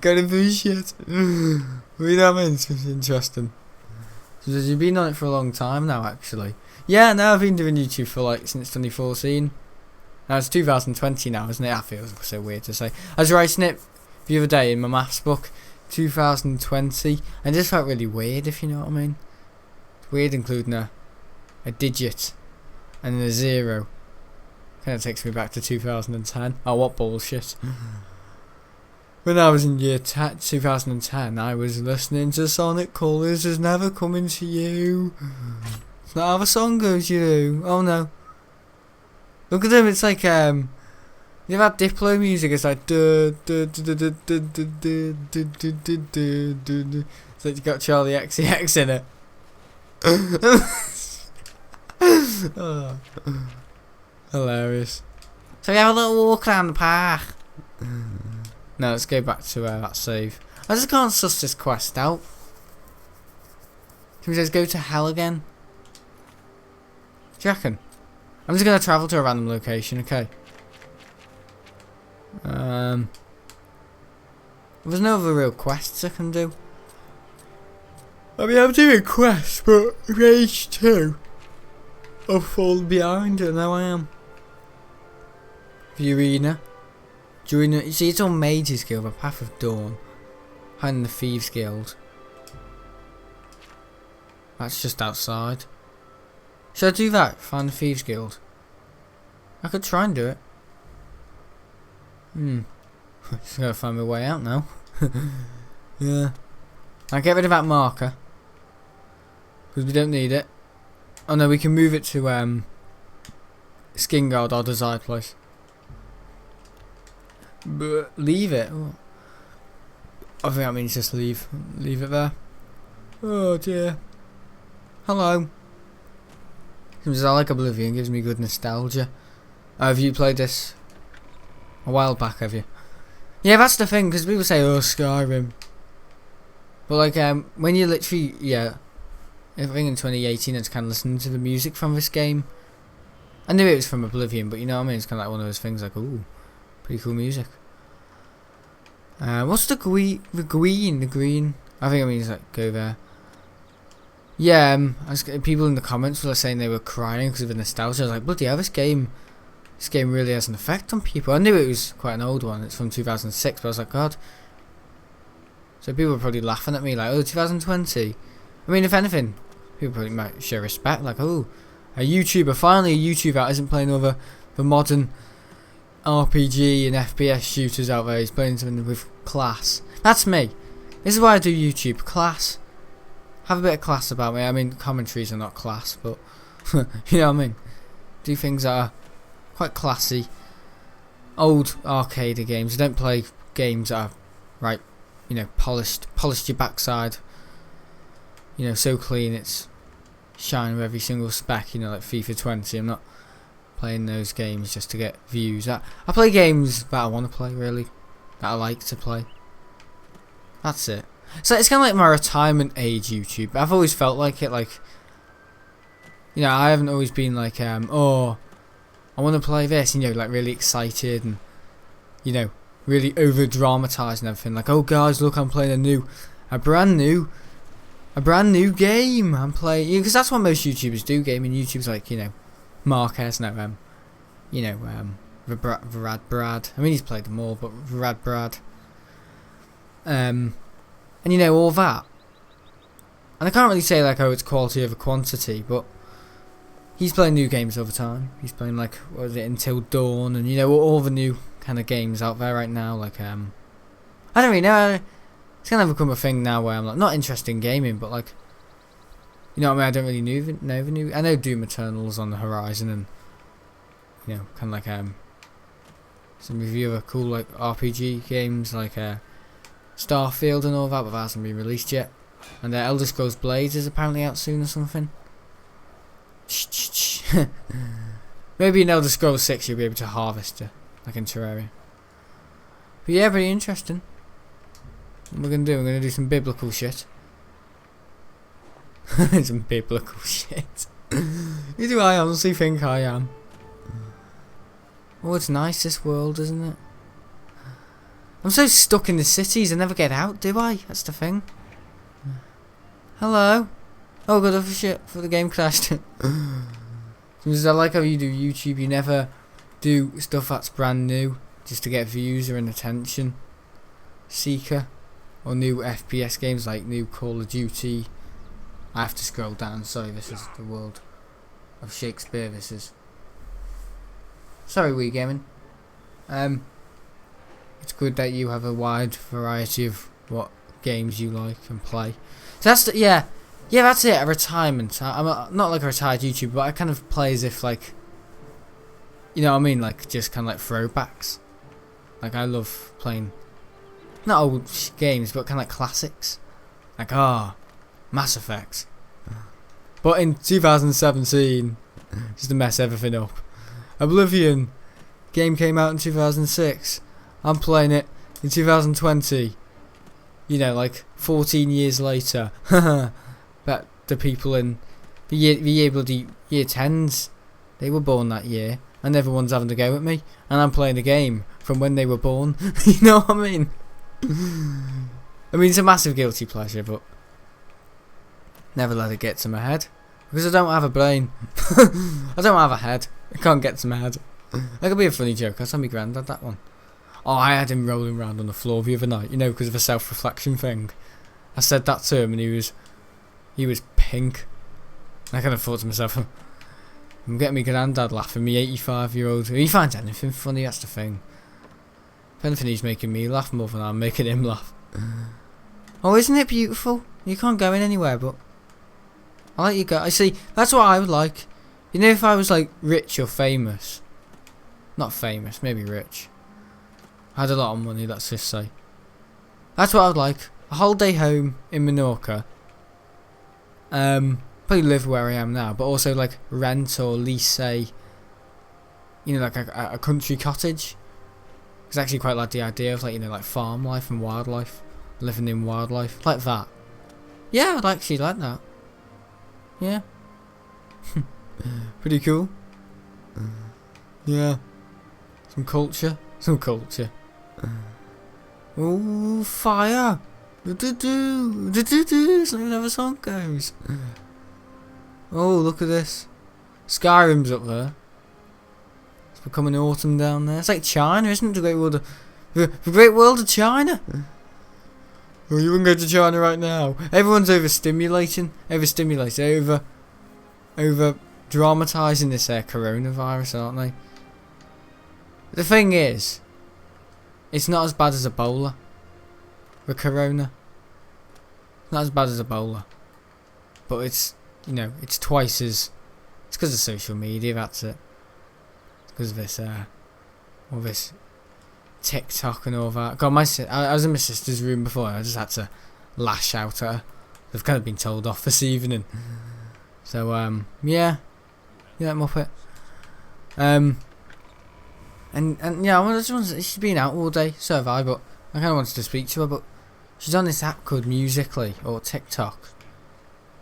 Going for the shit. You know what I mean? It's interesting. So you've been on it for a long time now, actually. Yeah, no, I've been doing YouTube for like since 2014. Now it's 2020 now, isn't it? That feels so weird to say. I was writing it the other day in my maths book, 2020, and it just felt really weird, if you know what I mean. It's weird including a digit and then a 0. Kind of takes me back to 2010. Oh, what bullshit. When I was in year 2010, I was listening to Sonic Colours Is Never Coming to You. It's not how the song goes, you. Oh no. Look at them, it's like, you know that Diplo music, it's like, it's like you got Charlie XCX in it. Oh. Hilarious. So we have a little walk around the park. No, let's go back to that save. I just can't suss this quest out. Can we just go to hell again? Do you reckon? I'm just going to travel to a random location, okay. There's no other real quests I can do. I mean, I'm doing quests, but Rage 2, I've fallen behind, and now I am. The arena. You see, it's on Mage's Guild, the Path of Dawn. And the Thieves Guild. That's just outside. Should I do that? Find the Thieves Guild? I could try and do it. Just gotta find my way out now. Yeah. I'll get rid of that marker. Because we don't need it. Oh no, we can move it to Skingard, our desired place. But leave it. Oh. I think that means just leave it there. Oh dear. Hello. Seems I like Oblivion, gives me good nostalgia. Have you played this a while back, have you? Yeah, that's the thing, because people say, oh, Skyrim. But like, when you literally, yeah, I think in 2018 I was kind of listening to the music from this game. I knew it was from Oblivion, but you know what I mean? It's kind of like one of those things like, ooh, pretty cool music. What's the green? The green? I think it means like go there. Yeah, people in the comments were saying they were crying because of the nostalgia. I was like, bloody hell, this game really has an effect on people. I knew it was quite an old one. It's from 2006, but I was like, God. So people were probably laughing at me like, oh, 2020. I mean, if anything, people probably might show respect. Like, oh, finally a YouTuber that isn't playing over the modern RPG and FPS shooters out there. He's playing something with class. That's me. This is why I do YouTube. Class. Have a bit of class about me. I mean, commentaries are not class, but you know what I mean. Do things that are quite classy. Old arcade games. I don't play games that are right, you know, polished your backside. You know, so clean it's shining with every single spec. You know, like FIFA 20. I'm not playing those games just to get views. I play games that I want to play, really, that I like to play. That's it. So it's kind of like my retirement age YouTube. I've always felt like it, like, you know, I haven't always been like, oh, I want to play this, you know, like really excited and, you know, really over dramatized and everything. Like, oh guys, look, I'm playing a brand new game. I'm playing, because that's what most YouTubers do. Gaming YouTube's like, you know, Marquez, no, you know, Vrad Brad. I mean, he's played them all, but Vrad Brad. And you know, all that. And I can't really say like, oh, it's quality over quantity, but he's playing new games all the time. He's playing like, what is it, Until Dawn, and you know, all the new kind of games out there right now. Like, I don't really know. It's kind of become a thing now where I'm like, not interested in gaming, but like, you know what I mean? I don't really know the new. I know Doom Eternal's on the horizon, and you know, kind of like some of the other cool like RPG games like Starfield and all that, but that hasn't been released yet. And Elder Scrolls Blades is apparently out soon or something. Maybe in Elder Scrolls 6 you'll be able to harvest it, like in Terraria. But yeah, pretty interesting. What we're going to do, we're going to do some biblical shit. Some biblical shit. Who do I honestly think I am? Oh, it's nice, this world, isn't it? I'm so stuck in the cities, I never get out, do I? That's the thing. Hello? Oh god, oh shit, for the game crashed. Because I like how you do YouTube, you never do stuff that's brand new, just to get views or an attention. seeker or new FPS games like new Call of Duty. I have to scroll down. Sorry, this is the world of Shakespeare. This is. Sorry, Wii Gaming. It's good that you have a wide variety of what games you like and play. So that's yeah, that's it. A retirement. I'm not like a retired YouTuber, but I kind of play as if like, you know what I mean, like just kind of like throwbacks. Like I love playing, not old games, but kind of like classics. Like Mass Effect. But in 2017, just to mess everything up, Oblivion game came out in 2006. I'm playing it in 2020. You know, like 14 years later. But the people in the year 10s, they were born that year, and everyone's having to go at me, and I'm playing the game from when they were born. You know what I mean? I mean, it's a massive guilty pleasure, but never let it get to my head, because I don't have a brain. I don't have a head. I can't get to my head. That could be a funny joke. I saw my granddad that one. Oh, I had him rolling around on the floor the other night, you know, because of a self-reflection thing. I said that to him, and he was pink. And I kind of thought to myself, I'm getting my granddad laughing, me 85-year-old. He finds anything funny, that's the thing. If anything, he's making me laugh more than I'm making him laugh. Oh, isn't it beautiful? You can't go in anywhere, but I'll let you go. I see, that's what I would like. You know, if I was like rich or famous. Not famous, maybe rich. I had a lot of money, let's just say. That's what I would like. A holiday home in Menorca. Probably live where I am now, but also like rent or lease, say, you know, like a country cottage. Because I actually quite like the idea of like, you know, like farm life and wildlife. Living in wildlife. Like that. Yeah, I'd actually like that. Yeah. Pretty cool. Yeah. Some culture. Some culture. Ooh, fire! Do-do-do! Do-do-do! It's like how the song goes. Oh, look at this. Skyrim's up there. It's becoming autumn down there. It's like China, isn't it? The great world of China. Oh, you wouldn't go to China right now. Everyone's overstimulated, over dramatising this coronavirus, aren't they? The thing is, it's not as bad as Ebola. The corona. It's not as bad as Ebola. But it's, you know, it's twice as... It's because of social media, that's it. It's because of this, all this TikTok and all that. God, I was in my sister's room before and I just had to lash out at her. I've kind of been told off this evening. So, yeah. Yeah, Muppet. And yeah, she's been out all day, so have I, but I kind of wanted to speak to her, but she's on this app called Musical.ly, or TikTok,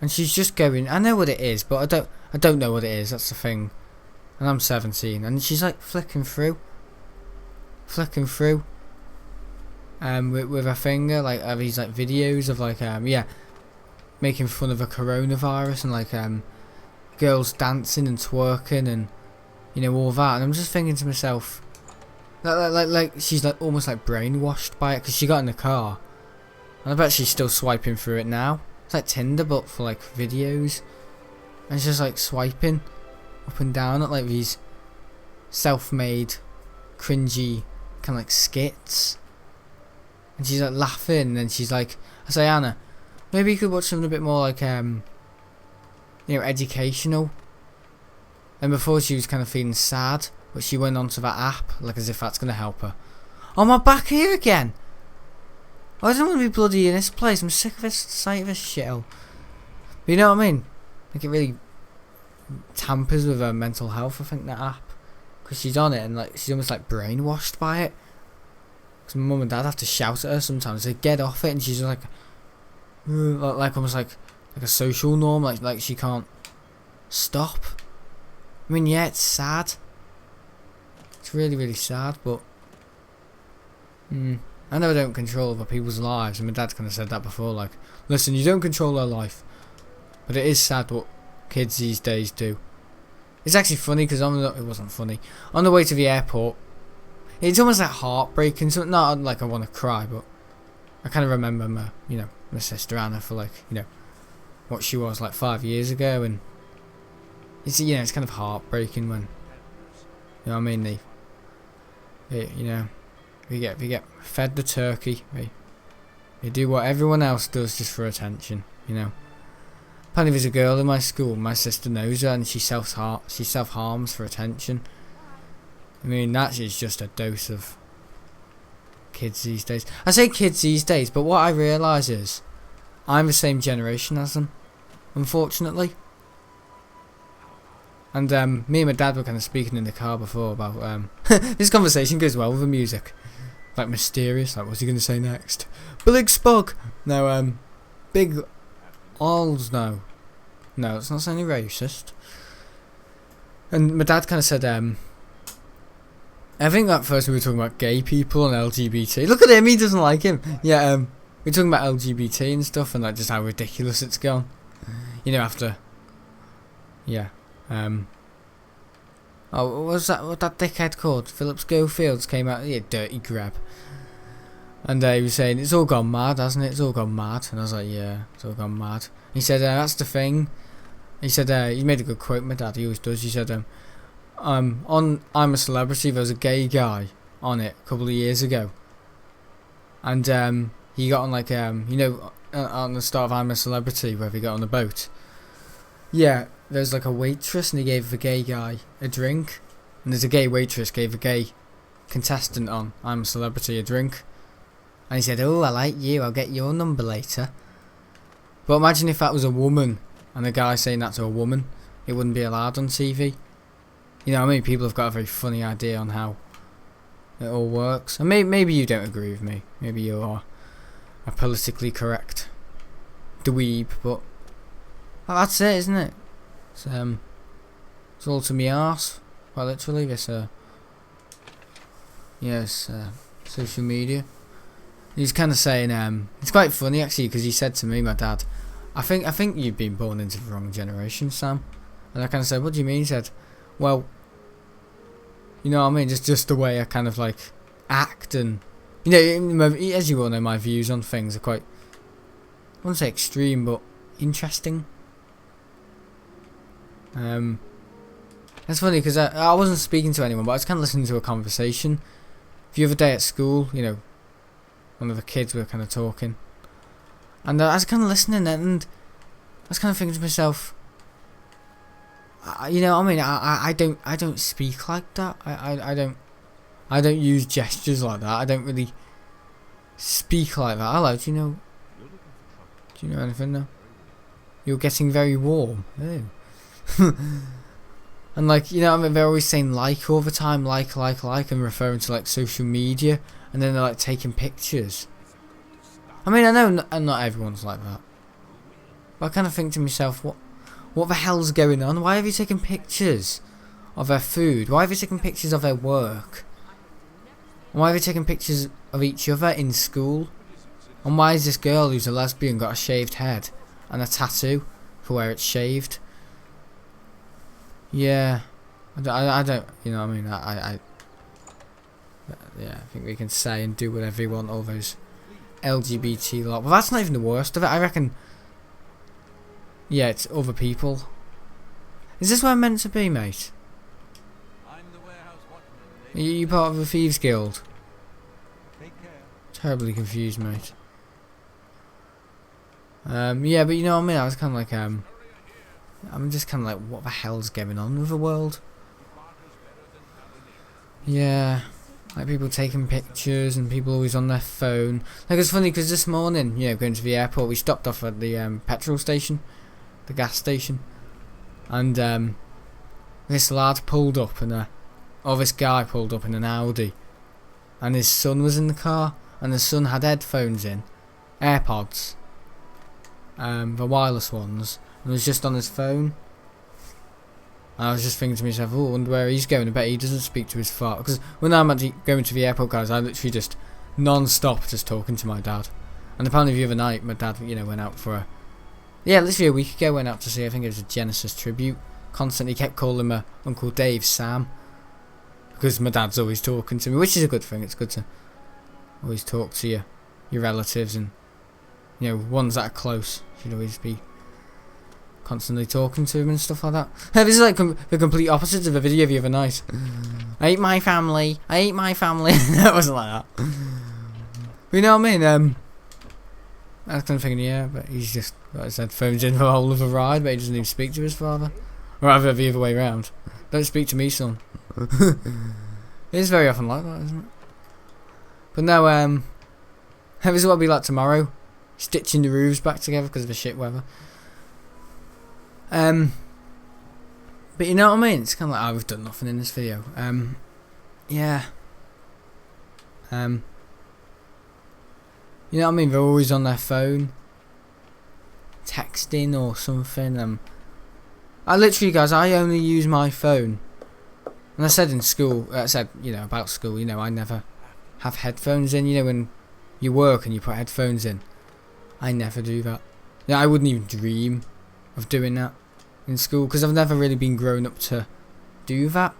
and she's just going, I know what it is, but I don't know what it is, that's the thing, and I'm 17, and she's like flicking through, with her finger, like, these like videos of like, yeah, making fun of a coronavirus, and like, girls dancing and twerking, and you know, all that, and I'm just thinking to myself, like she's like almost like brainwashed by it, because she got in the car, and I bet she's still swiping through it now. It's like Tinder, but for like videos, and it's just like swiping up and down at like these self-made, cringy kind of like skits, and she's like laughing, and then she's like, I say, Anna, maybe you could watch something a bit more like, you know, educational. And before she was kind of feeling sad, but she went onto that app, like as if that's going to help her. Oh, am I back here again? I don't want to be bloody in this place. I'm sick of this sight of this shithole. But you know what I mean? Like it really tampers with her mental health, I think, that app. Because she's on it and like she's almost like brainwashed by it. Because my mum and dad have to shout at her sometimes. They get off it and she's like almost like a social norm. Like she can't stop. I mean, yeah, it's sad. It's really, really sad, but I know I don't control other people's lives, and my dad kind of said that before, like, listen, you don't control their life, but it is sad what kids these days do. It's actually funny, because it wasn't funny. On the way to the airport, it's almost like heartbreaking, so not like I want to cry, but I kind of remember my, my sister Anna for like, what she was like 5 years ago, and it's, it's kind of heartbreaking when, you know what I mean, we get fed the turkey, they do what everyone else does just for attention, Apparently there's a girl in my school, my sister knows her, and she self-harms for attention. I mean, that is just a dose of kids these days. I say kids these days, but what I realise is I'm the same generation as them, unfortunately. And me and my dad were kind of speaking in the car before about this conversation goes well with the music, like mysterious, like what's he gonna say next? Big Spog. No, big alls. No, it's not saying racist. And my dad kind of said I think at first we were talking about gay people and LGBT. Look at him, he doesn't like him. Yeah, we're talking about LGBT and stuff, and like just how ridiculous it's gone. After. Yeah. Oh, what was that dickhead called? Phillips Schofields came out. Yeah, dirty grab. And he was saying it's all gone mad, hasn't it? It's all gone mad. And I was like, yeah, it's all gone mad. He said that's the thing. He said he made a good quote. My dad, he always does. He said on I'm a Celebrity, there was a gay guy on it a couple of years ago, and he got on like on the start of I'm a Celebrity where he got on the boat. Yeah, there's like a waitress, and he gave the gay guy a drink, and there's a gay waitress gave a gay contestant on I'm a Celebrity a drink, and he said, oh, I like you, I'll get your number later. But imagine if that was a woman and a guy saying that to a woman, it wouldn't be allowed on TV. You know what I mean? People have got a very funny idea on how it all works. And maybe you don't agree with me. Maybe you are a politically correct dweeb, but that's it, isn't it? It's all to me arse. Quite literally, this social media. He's kind of saying it's quite funny actually, because he said to me, my dad, I think you've been born into the wrong generation, Sam. And I kind of said, what do you mean? He said, well, you know what I mean, just the way I kind of like act, and as you all know, my views on things are quite, I wouldn't say extreme, but interesting. It's funny because I wasn't speaking to anyone, but I was kind of listening to a conversation the other day at school. One of the kids were kind of talking, and I was kind of listening, and I was kind of thinking to myself, you know what I mean? I don't speak like that. I don't use gestures like that. I don't really speak like that. Hello, do you know anything now? You're getting very warm. Oh. And like, you know what I mean, they're always saying like all the time, like, and referring to like social media, and then they're like taking pictures. I mean, I know not everyone's like that, but I kind of think to myself, what the hell's going on? Why have you taken pictures of their food? Why have you taken pictures of their work? And why have you taken pictures of each other in school? And why is this girl who's a lesbian got a shaved head and a tattoo for where it's shaved? Yeah, I don't, you know what I mean? I think we can say and do whatever we want, all those LGBT lot. Well, that's not even the worst of it. I reckon, yeah, it's other people. Is this where I'm meant to be, mate? Are you part of the Thieves Guild? Terribly confused, mate. Yeah, but you know what I mean? I was kind of like, I'm just kind of like, what the hell's going on with the world? Yeah, like people taking pictures and people always on their phone. Like, it's funny because this morning, going to the airport, we stopped off at the petrol station, the gas station, and this lad pulled up this guy pulled up in an Audi, and his son was in the car, and the son had headphones in, AirPods, the wireless ones, and was just on his phone. And I was just thinking to myself, oh, I wonder where he's going. I bet he doesn't speak to his father. Because when I'm actually going to the airport, guys, I literally just non-stop just talking to my dad. And apparently the other night, my dad, went out for literally a week ago, went out to see, I think it was a Genesis tribute. Constantly kept calling my Uncle Dave Sam. Because my dad's always talking to me, which is a good thing. It's good to always talk to your your relatives and, you know, ones that are close. You should always be constantly talking to them and stuff like that. This is like the complete opposite of the video the other night. I hate my family. I hate my family. That wasn't like that. But you know what I mean? I was kind of thinking, yeah, but he's just, like I said, phones in for the whole of the ride, but he doesn't even speak to his father. Or rather, the other way around. Don't speak to me, son. It is very often like that, isn't it? But no, this is what it'll be like tomorrow. Stitching the roofs back together because of the shit weather. But you know what I mean? It's kind of like, oh, we've done nothing in this video. Yeah. You know what I mean? They're always on their phone, texting or something. I literally, guys, I only use my phone. And I said in school, you know, about school, you know, I never have headphones in. You know, when you work and you put headphones in, I never do that. You know, I wouldn't even dream of doing that in school because I've never really been grown up to do that.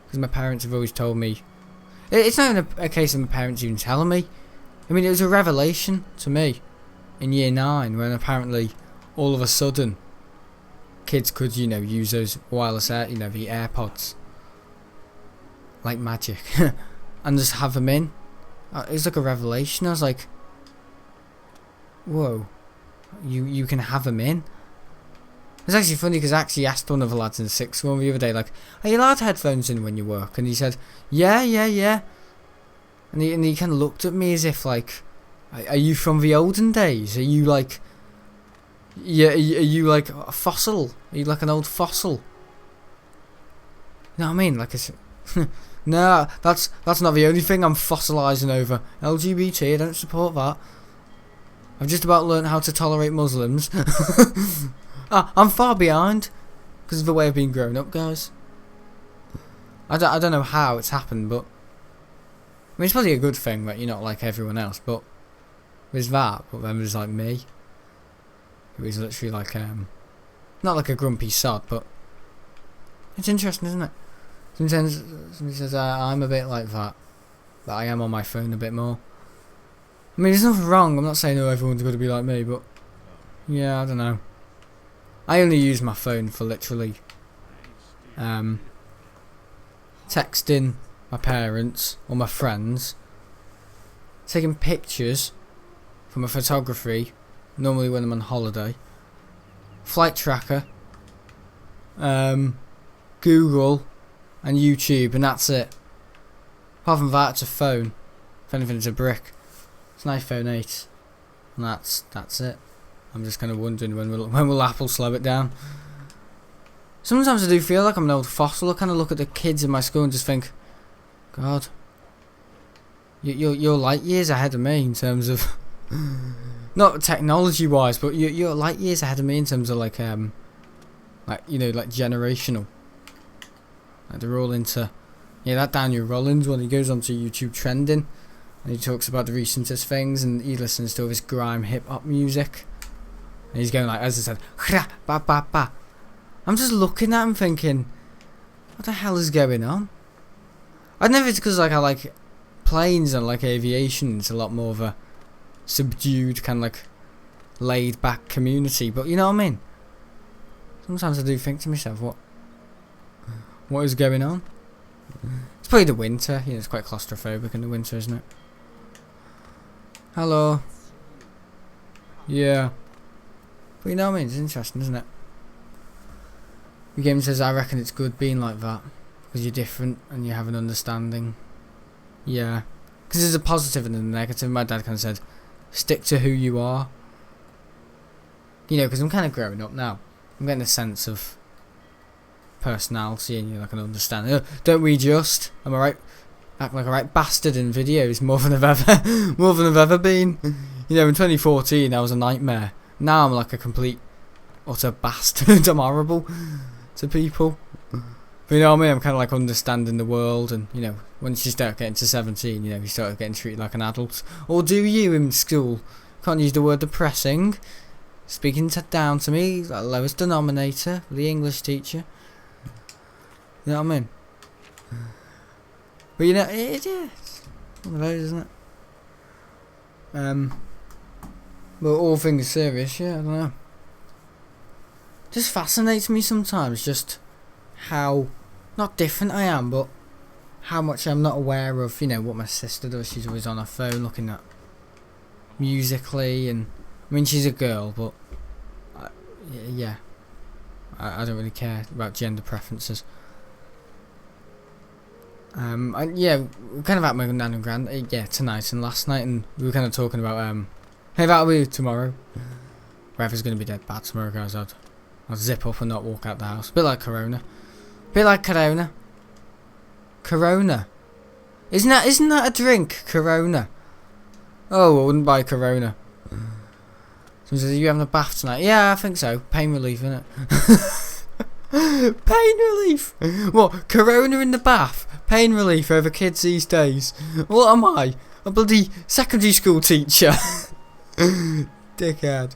Because my parents have always told me. It's not even a case of my parents even telling me. I mean, it was a revelation to me in year 9 when apparently all of a sudden kids could, you know, use those wireless you know, the AirPods like magic and just have them in. It was like a revelation. I was like, whoa, you can have them in. It's actually funny because I actually asked one of the lads in 6th form the other day, like, are you allowed headphones in when you work? And he said, yeah. And he kind of looked at me as if like, are you from the olden days? Are you like, yeah, are you like a fossil? Are you like an old fossil? You know what I mean? Like it's no, that's not the only thing I'm fossilising over. LGBT, I don't support that. I've just about learned how to tolerate Muslims. I'm far behind because of the way I've been growing up, guys. I don't know how it's happened, but I mean, it's probably a good thing that you're not like everyone else, but there's that, but then there's like me, who is literally like, not like a grumpy sod, but it's interesting, isn't it? Sometimes somebody says I'm a bit like that I am on my phone a bit more. I mean, there's nothing wrong, I'm not saying oh, everyone's going to be like me, but yeah, I don't know. I only use my phone for literally texting my parents or my friends, taking pictures for my photography, normally when I'm on holiday, flight tracker, Google and YouTube, and that's it. Apart from that, it's a phone. If anything, it's a brick. It's an iPhone 8, and that's it. I'm just kind of wondering when will Apple slow it down. Sometimes I do feel like I'm an old fossil. I kind of look at the kids in my school and just think, God, you're light years ahead of me in terms of not technology wise, but you're light years ahead of me in terms of like you know, like generational. Like they're all into, yeah, that Daniel Rollins when he goes onto YouTube trending and he talks about the recentest things and he listens to all this grime hip hop music and he's going like, as I said, ba ba ba. I'm just looking at him thinking, what the hell is going on? I don't know if it's because like I like planes and like aviation. It's a lot more of a subdued kind of like laid back community, but you know what I mean. Sometimes I do think to myself, what is going on? It's probably the winter. You know, it's quite claustrophobic in the winter, isn't it? Hello. Yeah. But you know what I mean? It's interesting, isn't it? The game says, I reckon it's good being like that because you're different and you have an understanding. Yeah. Because there's a positive and a negative. My dad kind of said, stick to who you are. You know, because I'm kind of growing up now. I'm getting a sense of personality and, you know, like an understanding. Don't we just? Am I right? Act like a right bastard in videos more than I've ever been. You know, in 2014 I was a nightmare. Now I'm like a complete utter bastard. I'm horrible to people. But you know what I mean? I'm kind of like understanding the world, and you know, once you start getting to 17, you know, you start getting treated like an adult. Or do you in school? Can't use the word depressing. Speaking down to me, like lowest denominator, the English teacher. You know what I mean? But you know, it's one of those, isn't it? But all things serious, yeah, I don't know. Just fascinates me sometimes, just how, not different I am, but how much I'm not aware of, you know, what my sister does. She's always on her phone looking at Musically, and I mean, she's a girl, but yeah, I don't really care about gender preferences. Yeah, we're kind of at my nan and grand, tonight and last night, and we were kind of talking about, hey, that'll be tomorrow. Weather's going to be dead bad tomorrow, guys. I'll zip up and not walk out the house. Bit like Corona. Corona. Isn't that a drink? Corona. Oh, I wouldn't buy Corona. So are you having a bath tonight? Yeah, I think so. Pain relief, innit? Pain relief! What? Corona in the bath? Pain relief over kids these days? What am I? A bloody secondary school teacher? Dickhead.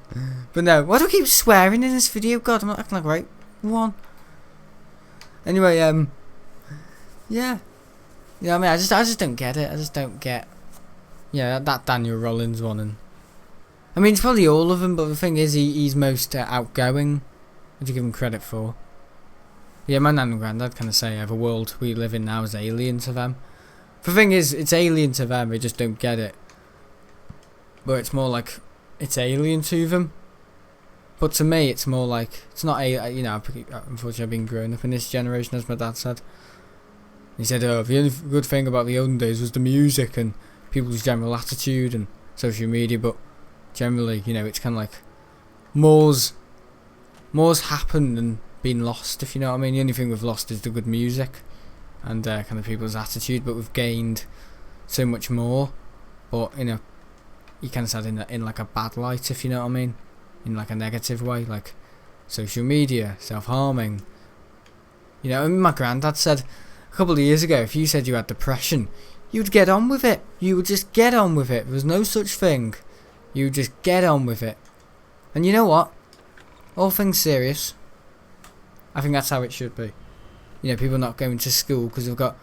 But no, why do I keep swearing in this video? God, I'm not acting like right one. Anyway, yeah. Yeah, I mean, I just don't get it. I just don't get, yeah, that Daniel Rollins one. And I mean, it's probably all of them, but the thing is, he's most outgoing. What do you give him credit for? Yeah, my nan and granddad kind of say the world we live in now is alien to them. The thing is, it's alien to them, they just don't get it. But it's more like it's alien to them. But to me, it's more like, it's not you know, unfortunately I've been growing up in this generation, as my dad said. He said, the only good thing about the olden days was the music and people's general attitude and social media, but generally, you know, it's kind of like more's happened than been lost, if you know what I mean. The only thing we've lost is the good music and kind of people's attitude, but we've gained so much more. But, you know, you kind of said in like a bad light, if you know what I mean, in like a negative way, like social media, self-harming. You know, and my granddad said a couple of years ago, if you said you had depression, you'd get on with it. You would just get on with it. There was no such thing. You would just get on with it. And you know what? All things serious, I think that's how it should be. You know, people not going to school because they've got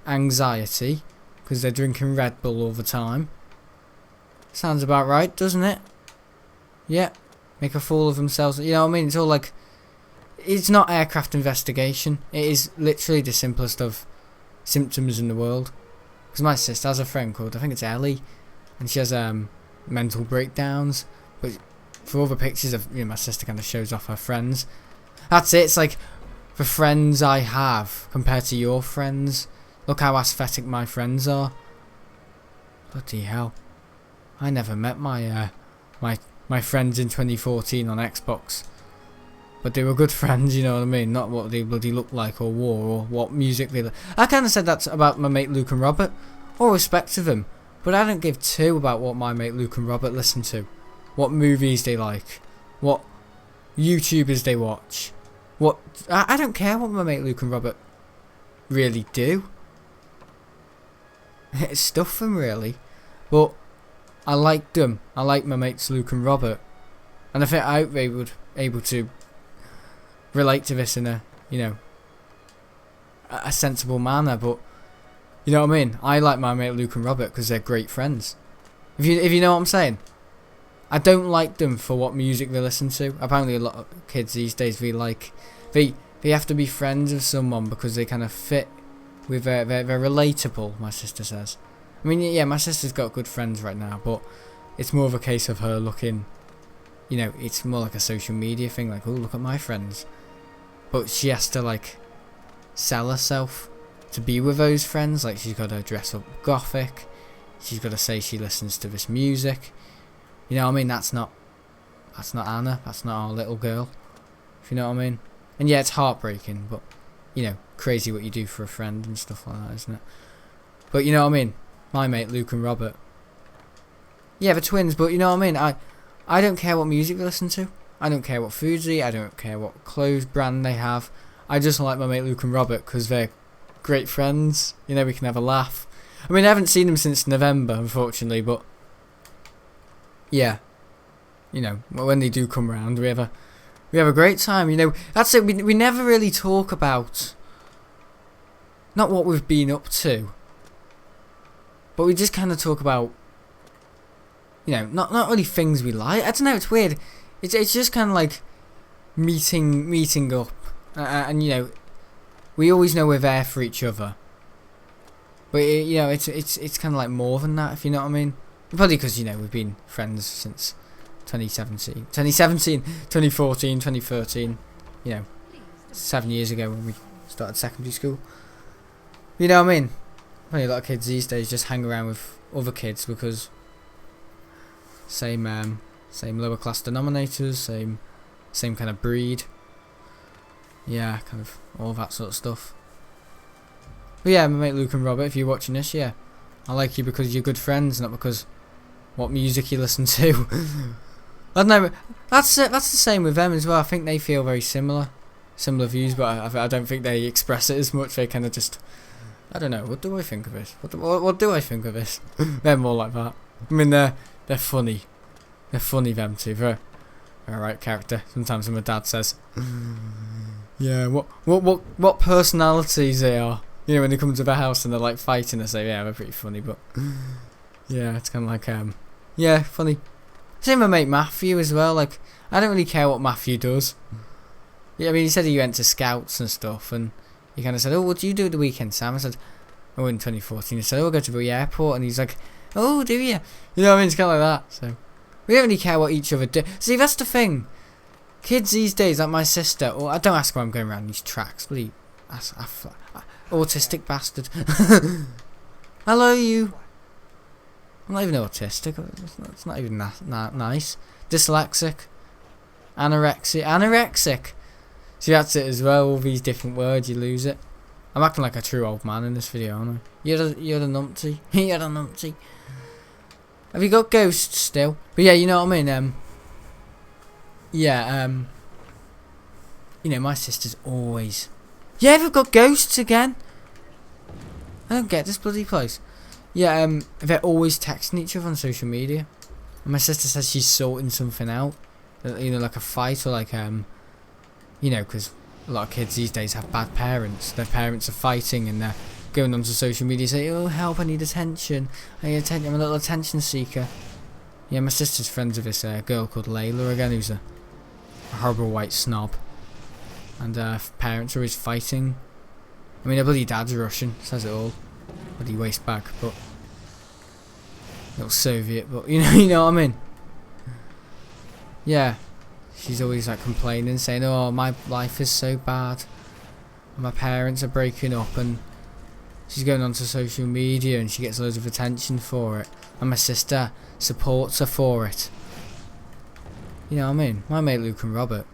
anxiety because they're drinking Red Bull all the time. Sounds about right, doesn't it? Yeah. Make a fool of themselves. You know what I mean? It's all like, it's not aircraft investigation. It is literally the simplest of symptoms in the world. Because my sister has a friend called, I think it's Ellie, and she has mental breakdowns. But for all the pictures of, you know, my sister kind of shows off her friends. That's it. It's like the friends I have compared to your friends. Look how aesthetic my friends are. Bloody hell! I never met my my friends in 2014 on Xbox. But they were good friends, you know what I mean? Not what they bloody looked like or wore or what music they I kind of said that about my mate Luke and Robert. All respect to them. But I don't give two about what my mate Luke and Robert listen to. What movies they like. What YouTubers they watch. What I don't care what my mate Luke and Robert really do. It's stuff them really. But I like them. I like my mates Luke and Robert. And I think I hope they would able to relate to this in a, you know, a sensible manner. But you know what I mean? I like my mate Luke and Robert because they're great friends. If you know what I'm saying. I don't like them for what music they listen to. Apparently a lot of kids these days they have to be friends with someone because they kind of fit with they're relatable, my sister says. I mean, yeah, my sister's got good friends right now, but it's more of a case of her looking, you know, it's more like a social media thing, like, oh, look at my friends. But she has to, like, sell herself to be with those friends. Like, she's got to dress up gothic. She's got to say she listens to this music. You know what I mean? That's not Anna. That's not our little girl. If you know what I mean. And yeah, it's heartbreaking, but, you know, crazy what you do for a friend and stuff like that, isn't it? But you know what I mean? My mate Luke and Robert. Yeah, they're twins, but you know what I mean? I don't care what music they listen to. I don't care what foods they eat. I don't care what clothes brand they have. I just like my mate Luke and Robert because they're great friends. You know, we can have a laugh. I mean, I haven't seen them since November, unfortunately, but yeah, you know, when they do come round, we have a great time. You know, that's it. We never really talk about not what we've been up to, but we just kind of talk about, you know, not really things we like. I don't know. It's weird. It's just kind of like meeting up, and you know, we always know we're there for each other. But you know, it's kind of like more than that, if you know what I mean. Probably because, you know, we've been friends since 2014, 2013. You know, 7 years ago when we started secondary school. You know what I mean? Probably a lot of kids these days just hang around with other kids because same lower class denominators, same kind of breed. Yeah, kind of all that sort of stuff. But yeah, my mate Luke and Robert, if you're watching this, yeah, I like you because you're good friends, not because what music you listen to. I don't know. That's the same with them as well. I think they feel very similar views, but I don't think they express it as much. They kind of just, I don't know. What do I think of this? What do I think of this? They're more like that. I mean, they're funny. They're funny, them two. They're a right character. Sometimes when my dad says, yeah, what personalities they are. You know, when they come to the house and they're like fighting, I say, yeah, they're pretty funny, but yeah, it's kind of like, yeah, funny. Same with my mate Matthew as well. Like, I don't really care what Matthew does. Yeah, I mean, he said he went to scouts and stuff, and he kind of said, oh, what do you do at the weekend, Sam? I said, oh, in 2014. He said, oh, I'll go to the airport, and he's like, oh, do you? You know what I mean? It's kind of like that, so. We don't really care what each other do. See, that's the thing. Kids these days, like my sister, or I don't ask why I'm going around these tracks, but autistic bastard. Hello, you. I'm not even autistic. It's not even that nice. Dyslexic. Anorexic. See, that's it as well. All these different words, you lose it. I'm acting like a true old man in this video, aren't I? You're the numpty. You're the numpty. Have you got ghosts still? But yeah, you know what I mean. You know, my sister's always. Yeah, they've got ghosts again. I don't get this bloody place. Yeah, they're always texting each other on social media. And my sister says she's sorting something out. You know, like a fight or like, you know, because a lot of kids these days have bad parents. Their parents are fighting and they're going onto social media saying, oh, help, I need attention. I'm a little attention seeker. Yeah, my sister's friends with this girl called Layla again, who's a horrible white snob. And parents are always fighting. I mean, her bloody dad's Russian, says it all. Bloody waste bag, but little Soviet, but you know what I mean. Yeah, she's always like complaining, saying, "Oh, my life is so bad. My parents are breaking up," and she's going onto social media and she gets loads of attention for it. And my sister supports her for it. You know what I mean? My mate Luke and Robert,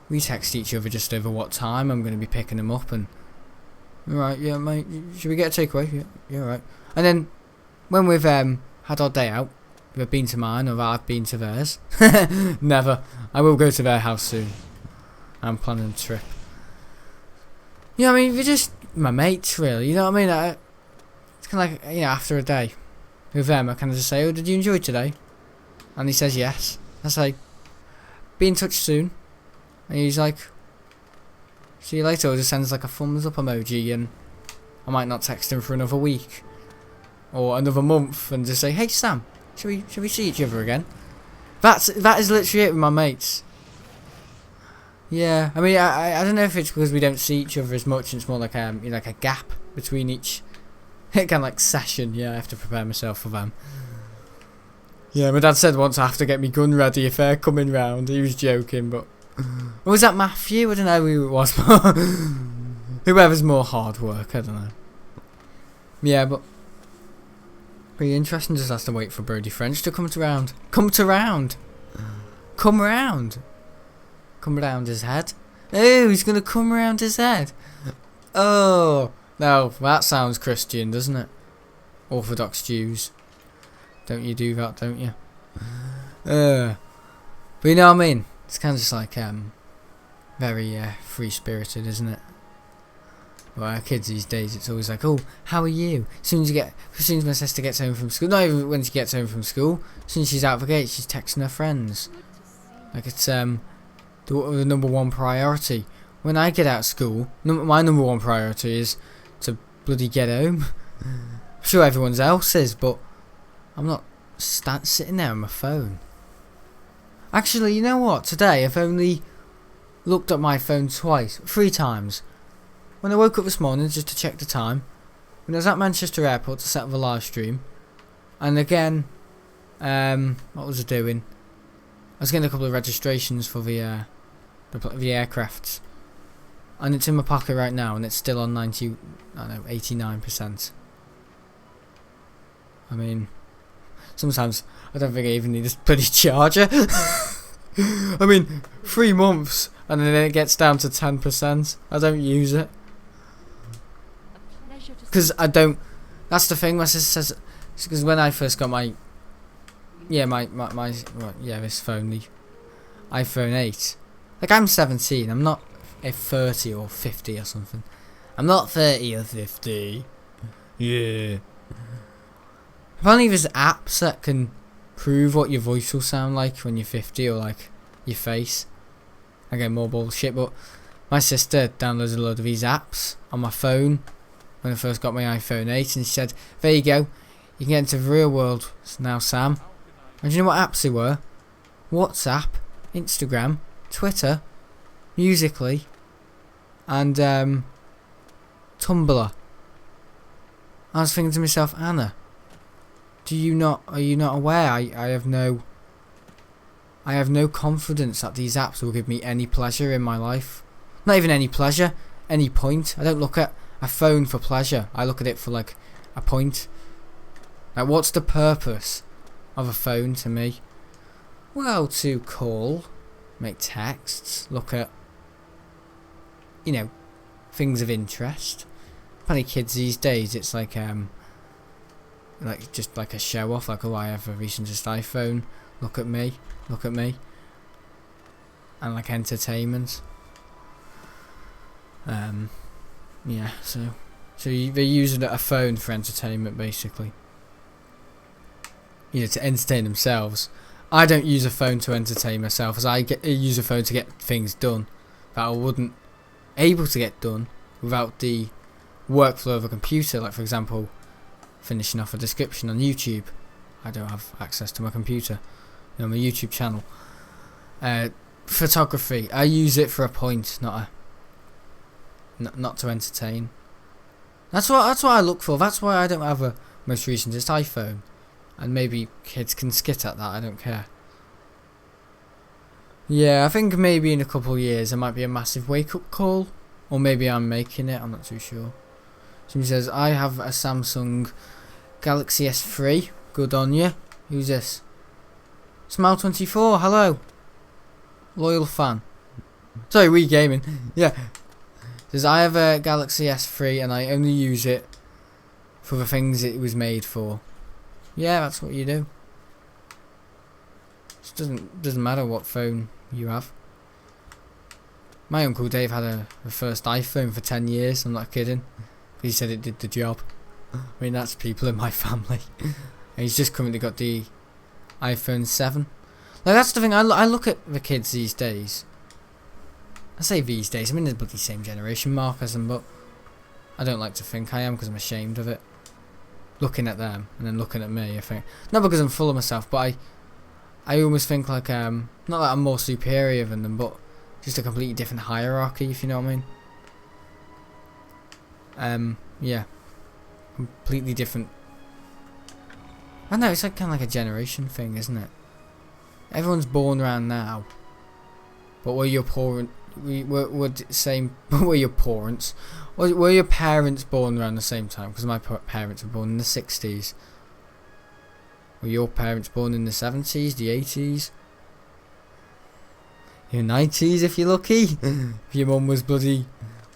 we text each other just over what time I'm going to be picking them up, and right, yeah, mate, should we get a takeaway? Yeah, right. And then when we've had our day out, we've been to mine or I've been to theirs. Never. I will go to their house soon. I'm planning a trip. You know what I mean? We're just my mates, really. You know what I mean? It's kind of like, you know, after a day with them, I kind of just say, oh, did you enjoy today? And he says yes. I say, be in touch soon. And he's like, see you later. Or just sends like a thumbs up emoji, and I might not text him for another week or another month, and just say, hey Sam, should we see each other again? That is literally it with my mates. Yeah, I mean, I don't know if it's because we don't see each other as much, and it's more like you know, like a gap between each kind of like session. Yeah, I have to prepare myself for them. Yeah, my dad said once I have to get my gun ready if they're coming round. He was joking, but or was that Matthew? I don't know who it was. Whoever's more hard work, I don't know. Yeah, but pretty interesting. Just has to wait for Brody French to come round. Come round his head. Oh, he's gonna come round his head. Oh, no, that sounds Christian, doesn't it? Orthodox Jews. Don't you do that, don't you? But you know what I mean? It's kind of just like very free-spirited, isn't it? Well, our kids these days, it's always like, oh, how are you? As soon as my sister gets home from school, not even when she gets home from school, as soon as she's out of the gate, she's texting her friends. Like it's the number one priority. When I get out of school, my number one priority is to bloody get home. I'm sure everyone's else is, but I'm not sitting there on my phone. Actually, you know what? Today I've only looked at my phone twice, 3 times. When I woke up this morning just to check the time, when I was at Manchester Airport to set up a live stream, and again, what was I doing? I was getting a couple of registrations for the aircrafts, and it's in my pocket right now, and it's still on 89%. I mean, sometimes I don't think I even need this bloody charger. I mean, 3 months, and then it gets down to 10%. I don't use it. Because I don't... That's the thing, my sister says... Because when I first got my... Yeah, this phone, the iPhone 8. Like, I'm 17, I'm not 30 or 50 or something. I'm not 30 or 50. Yeah. Apparently there's apps that can prove what your voice will sound like when you're 50, or like your face. Again, more bullshit, but my sister downloaded a load of these apps on my phone when I first got my iPhone 8, and she said, there you go, you can get into the real world now, Sam. And do you know what apps they were? WhatsApp, Instagram, Twitter, Musical.ly, and Tumblr. I was thinking to myself, Anna, are you not aware? I have no confidence that these apps will give me any pleasure in my life. Not even any pleasure, any point. I don't look at a phone for pleasure. I look at it for like a point. Like, what's the purpose of a phone to me? Well, to call, make texts, look at, you know, things of interest. Funny kids these days, it's like just like a show off, like, oh, I have a recentest iPhone, look at me, and like entertainment. Yeah, so they're using a phone for entertainment, basically. You know, to entertain themselves. I don't use a phone to entertain myself, as I use a phone to get things done that I wouldn't able to get done without the workflow of a computer. Like, for example, finishing off a description on YouTube. I don't have access to my computer, you know, my YouTube channel. Photography, I use it for a point, not to entertain. That's what I look for. That's why I don't have a most recentest iPhone. And maybe kids can skit at that, I don't care. Yeah, I think maybe in a couple of years there might be a massive wake-up call. Or maybe I'm making it, I'm not too sure. Somebody says, I have a Samsung Galaxy S3. Good on you. Who's this? Smile24, hello. Loyal fan. Sorry, Wii Gaming. Yeah. Says, I have a Galaxy S3 and I only use it for the things it was made for. Yeah, that's what you do. It doesn't matter what phone you have. My Uncle Dave had the first iPhone for 10 years, I'm not kidding. He said it did the job. I mean, that's people in my family. And he's just currently got the iPhone 7. Like, that's the thing, I look at the kids these days. I say these days, I'm in the bloody same generation mark as them, but I don't like to think I am because I'm ashamed of it. Looking at them and then looking at me, I think. Not because I'm full of myself, but I almost think like, not that I'm more superior than them, but just a completely different hierarchy, if you know what I mean. Yeah. Completely different. I know, it's like kind of like a generation thing, isn't it? Everyone's born around now. But were your parents... were your parents... Were your parents born around the same time? Because my parents were born in the 60s. Were your parents born in the 70s, the 80s? Your 90s if you're lucky? If your mum was bloody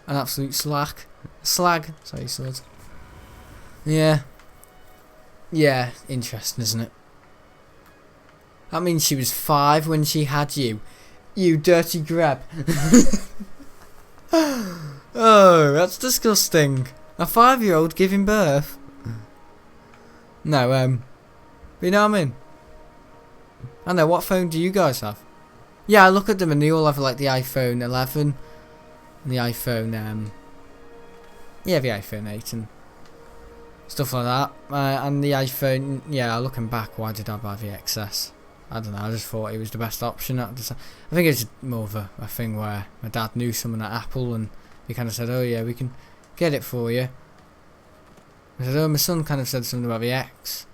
an absolute slag. Sorry, swords. Yeah. Yeah, interesting, isn't it? That means she was 5 when she had you. You dirty grab. Oh, that's disgusting. A 5-year-old giving birth. No, you know what I mean? I know, what phone do you guys have? Yeah, I look at them and they all have like the iPhone 11 and the iPhone, yeah, the iPhone 8 and stuff like that. And the iPhone, yeah, looking back, why did I buy the XS? I don't know, I just thought it was the best option. I think it's more of a thing where my dad knew someone at Apple and he kind of said, oh yeah, we can get it for you. I said, oh, my son kind of said something about the X.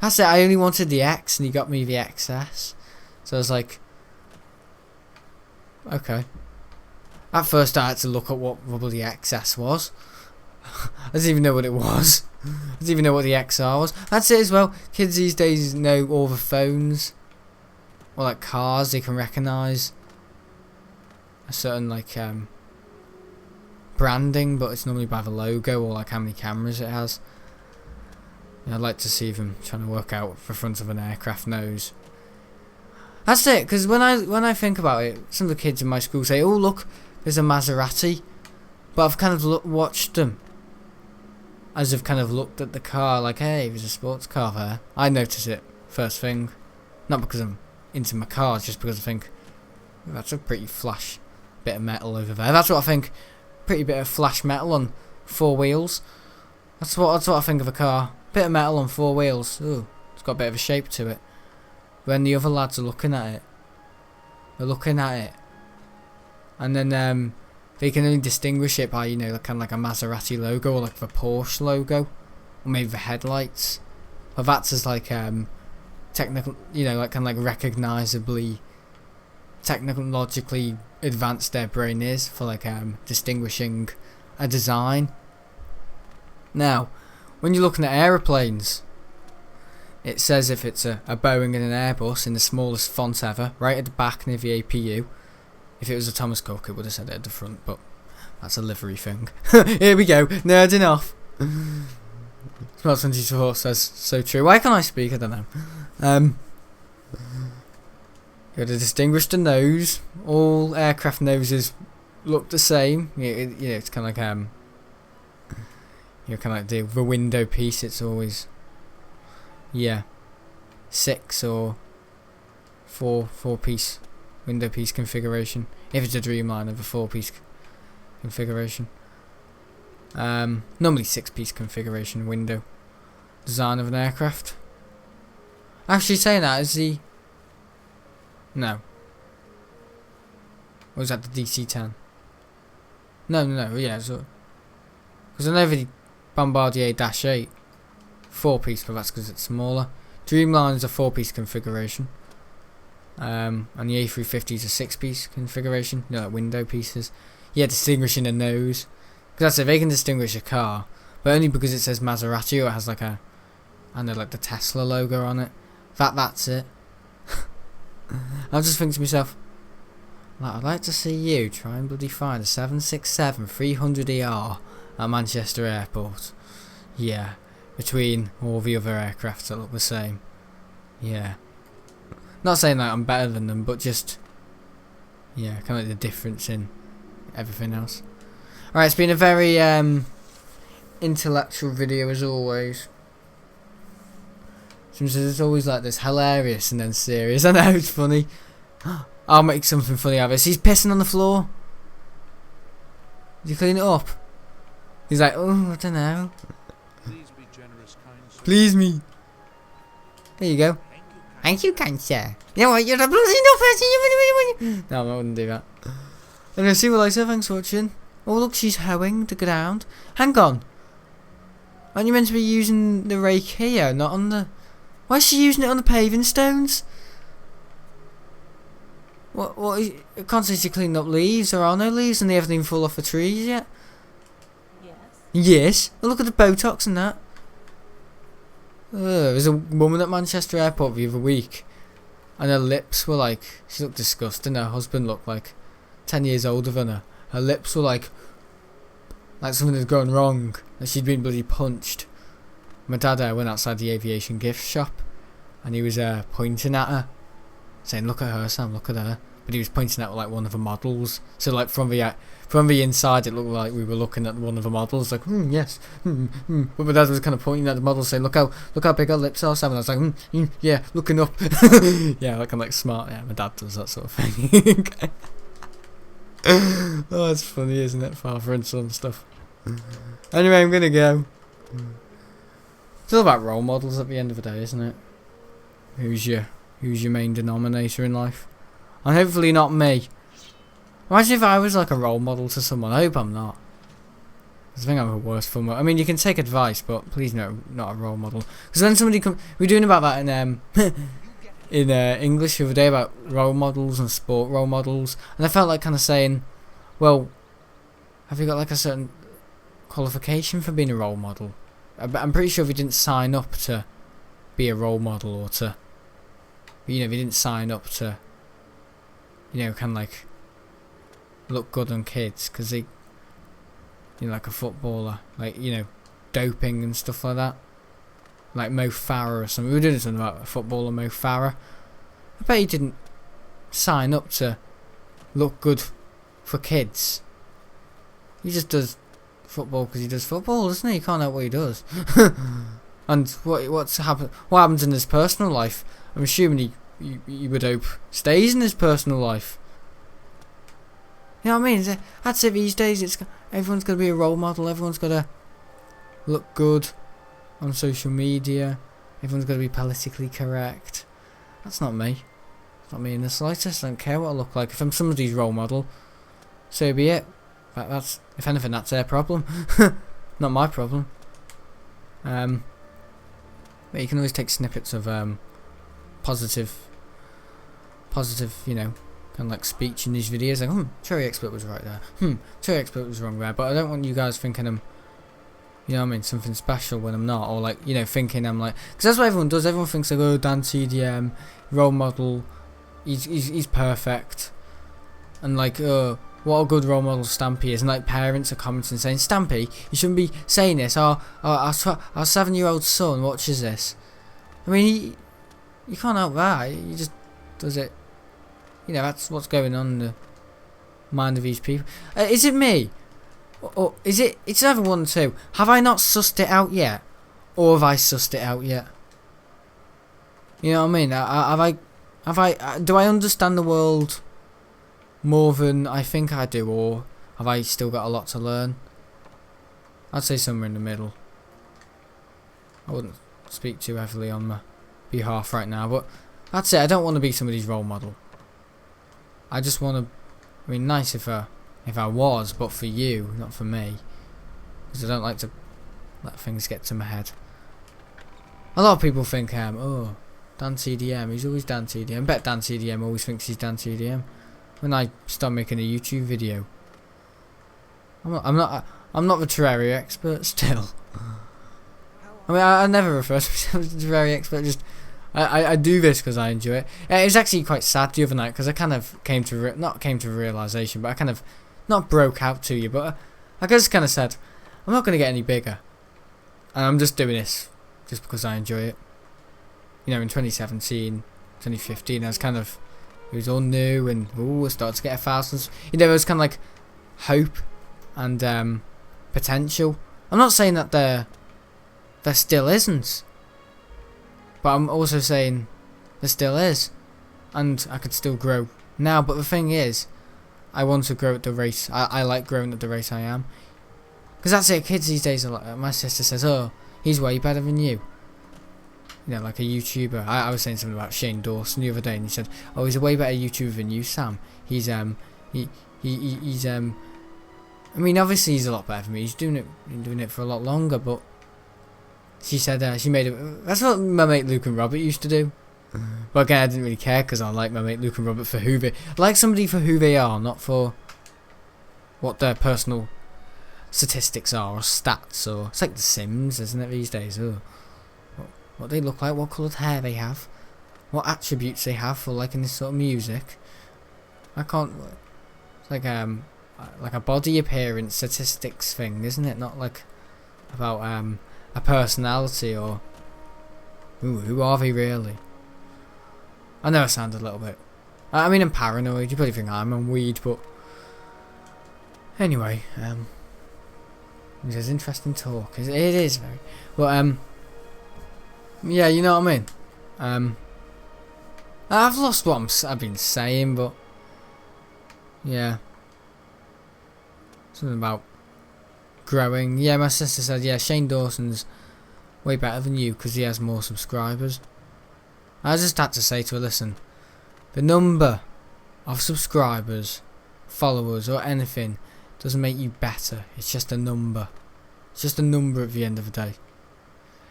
That's it, I only wanted the X and he got me the XS. So I was like, okay. At first I had to look at what the XS was. I didn't even know what it was. I didn't even know what the XR was. That's it as well. Kids these days know all the phones. Or like cars, they can recognise a certain like branding, but it's normally by the logo or like how many cameras it has. And I'd like to see them trying to work out what the front of an aircraft knows. That's it, because when I think about it, some of the kids in my school say, oh look, there's a Maserati. But I've kind of watched them as I've kind of looked at the car, like, hey, there's a sports car there. I notice it first thing, not because I'm into my cars, just because I think that's a pretty flash bit of metal over there. That's what I think. Pretty bit of flash metal on 4 wheels. That's what I think of a car. Bit of metal on 4 wheels. Ooh, it's got a bit of a shape to it. When the other lads are looking at it, they're looking at it, and then they can only distinguish it by, you know, like, kind of like a Maserati logo or like the Porsche logo, or maybe the headlights. But that's as like technical, you know, like kind of like recognisably, technologically advanced their brain is for like distinguishing a design. Now, when you're looking at aeroplanes, it says if it's a Boeing and an Airbus in the smallest font ever, right at the back near the APU. If it was a Thomas Cook, it would have said it at the front, but that's a livery thing. Here we go, nerding off. Smart 24 says, so true. Why can't I speak? I don't know. You got to distinguish the nose. All aircraft noses look the same. It's kind of like kind of like the window piece. It's always 6 or 4 piece window piece configuration. If it's a Dreamliner, the 4-piece configuration. Normally 6-piece configuration window design of an aircraft. Actually, saying that is the no. Or is that the DC-10? No, yeah. So, because I know the Bombardier Dash 8 4-piece, but that's because it's smaller. Dreamliner is a 4-piece configuration. And the A350 is a 6-piece configuration. You know, like window pieces. Yeah, distinguishing the nose. Because that's it, they can distinguish a car, but only because it says Maserati or it has like I know, like the Tesla logo on it. That's it. I just think to myself, like, I'd like to see you try and bloody find a 767-300ER at Manchester Airport. Yeah, between all the other aircraft that look the same. Yeah. Not saying that I'm better than them, but just, yeah, kind of like the difference in everything else. Alright, it's been a very intellectual video as always. Sometimes it's always like this, hilarious and then serious. I know, it's funny. I'll make something funny out of it. He's pissing on the floor. Did you clean it up? He's like, oh, I don't know. Please be generous, kind sir. Please me. There you go. Thank you, kind sir. You know what, you're the bloody no person. No, I wouldn't do that. Anyway, see you later. Thanks for watching. Oh, look, she's hoeing the ground. Hang on. Aren't you meant to be using the rake here, not on the... Why is she using it on the paving stones? What is... I can't say she cleaned up leaves. There are no leaves and they haven't even fallen off the trees yet. Yes. Yes. Well, look at the Botox and that. There was a woman at Manchester Airport the other week, and her lips were like, she looked disgusting. Her husband looked like 10 years older than her. Her lips were like something had gone wrong, and she'd been bloody punched. My dad went outside the aviation gift shop, and he was pointing at her, saying, "Look at her, Sam, look at her." But he was pointing at like one of the models. So like from the inside, it looked like we were looking at one of the models. Like, yes, But my dad was kind of pointing at the model, saying, "Look how big her lips are, Sam." And I was like, yeah, looking up. Yeah, like I'm like smart. Yeah, my dad does that sort of thing. Oh, it's funny, isn't it? Father and son stuff. Anyway, I'm gonna go. It's all about role models at the end of the day, isn't it? Who's your main denominator in life? And hopefully not me. Imagine if I was like a role model to someone. I hope I'm not. I think I'm a worse form. I mean, you can take advice, but please no, not a role model. Because when somebody we were doing about that in in English the other day about role models and sport role models, and I felt like kind of saying, well, have you got like a certain qualification for being a role model? I'm pretty sure if you didn't sign up to be a role model, or to, if you didn't sign up to, kind of like look good on kids, because they, like a footballer, like, doping and stuff like that, like Mo Farah or something. We were doing something about a footballer, Mo Farah. I bet he didn't sign up to look good for kids. He just does football because he does football, doesn't he? He can't help what he does. And what happens in his personal life, I'm assuming he would hope stays in his personal life. You know what I mean? That's it these days. Everyone's got to be a role model. Everyone's got to look good on social media. Everyone's got to be politically correct. That's not me. It's not me in the slightest. I don't care what I look like. If I'm somebody's role model, so be it. That's, if anything, that's their problem. Not my problem. But you can always take snippets of positive, kind of like speech in these videos, like, Terraria Expert was right there. Terraria Expert was wrong there. But I don't want you guys thinking I'm, something special when I'm not, or like, thinking I'm like, because that's what everyone does. Everyone thinks like, oh, Dan TDM, role model, he's perfect, and like, oh, what a good role model Stampy is, and like parents are commenting saying, Stampy, you shouldn't be saying this. Our 7-year-old son watches this. I mean, you can't help that. He just does it. That's what's going on in the mind of these people. Is it me? Or is it? It's either one or two. Have I not sussed it out yet? Or have I sussed it out yet? You know what I mean? Do I understand the world more than I think I do? Or have I still got a lot to learn? I'd say somewhere in the middle. I wouldn't speak too heavily on my behalf right now, but that's it. I don't want to be somebody's role model. I just want to. I mean, nice if I was, but for you, not for me, because I don't like to let things get to my head. A lot of people think, oh, Dan TDM, he's always Dan TDM. I bet Dan TDM always thinks he's Dan TDM. When I start making a YouTube video, I'm not the Terraria expert still. I mean, I never refer to myself as a Terraria expert. Just I do this because I enjoy it. It was actually quite sad the other night because I kind of came to a realization, but I kind of not broke out to you, but I just kind of said, I'm not going to get any bigger, and I'm just doing this just because I enjoy it. In 2017, 2015, I was kind of, it was all new, and I started to get thousands. It was kind of like hope and potential. I'm not saying that there still isn't, but I'm also saying there still is, and I could still grow now. But the thing is, I want to grow at the rate. I like growing at the rate I am, because that's it. Kids these days are like, my sister says, oh, he's way better than you. Like a YouTuber. I was saying something about Shane Dawson the other day, and he said, oh, he's a way better YouTuber than you, Sam. He's he's I mean, obviously he's a lot better than me. He's been doing it for a lot longer, but she said she made it. That's what my mate Luke and Robert used to do. But again, I didn't really care because I like my mate Luke and Robert for who they, I like somebody for who they are, not for what their personal statistics are or stats. Or it's like The Sims, isn't it, these days? Oh, what they look like, what coloured hair they have, what attributes they have for liking this sort of music. I can't. It's like a body appearance statistics thing, isn't it? Not like about a personality or who are they really? I know I sound a little bit. I mean, I'm paranoid. You probably think I'm on weed, but anyway, it was interesting talk. It is very. Well, yeah, you know what I mean. I've lost what I've been saying, but yeah, something about growing. Yeah, my sister said, yeah, Shane Dawson's way better than you because he has more subscribers. I just had to say to her, listen, the number of subscribers, followers or anything doesn't make you better. It's just a number. It's just a number at the end of the day.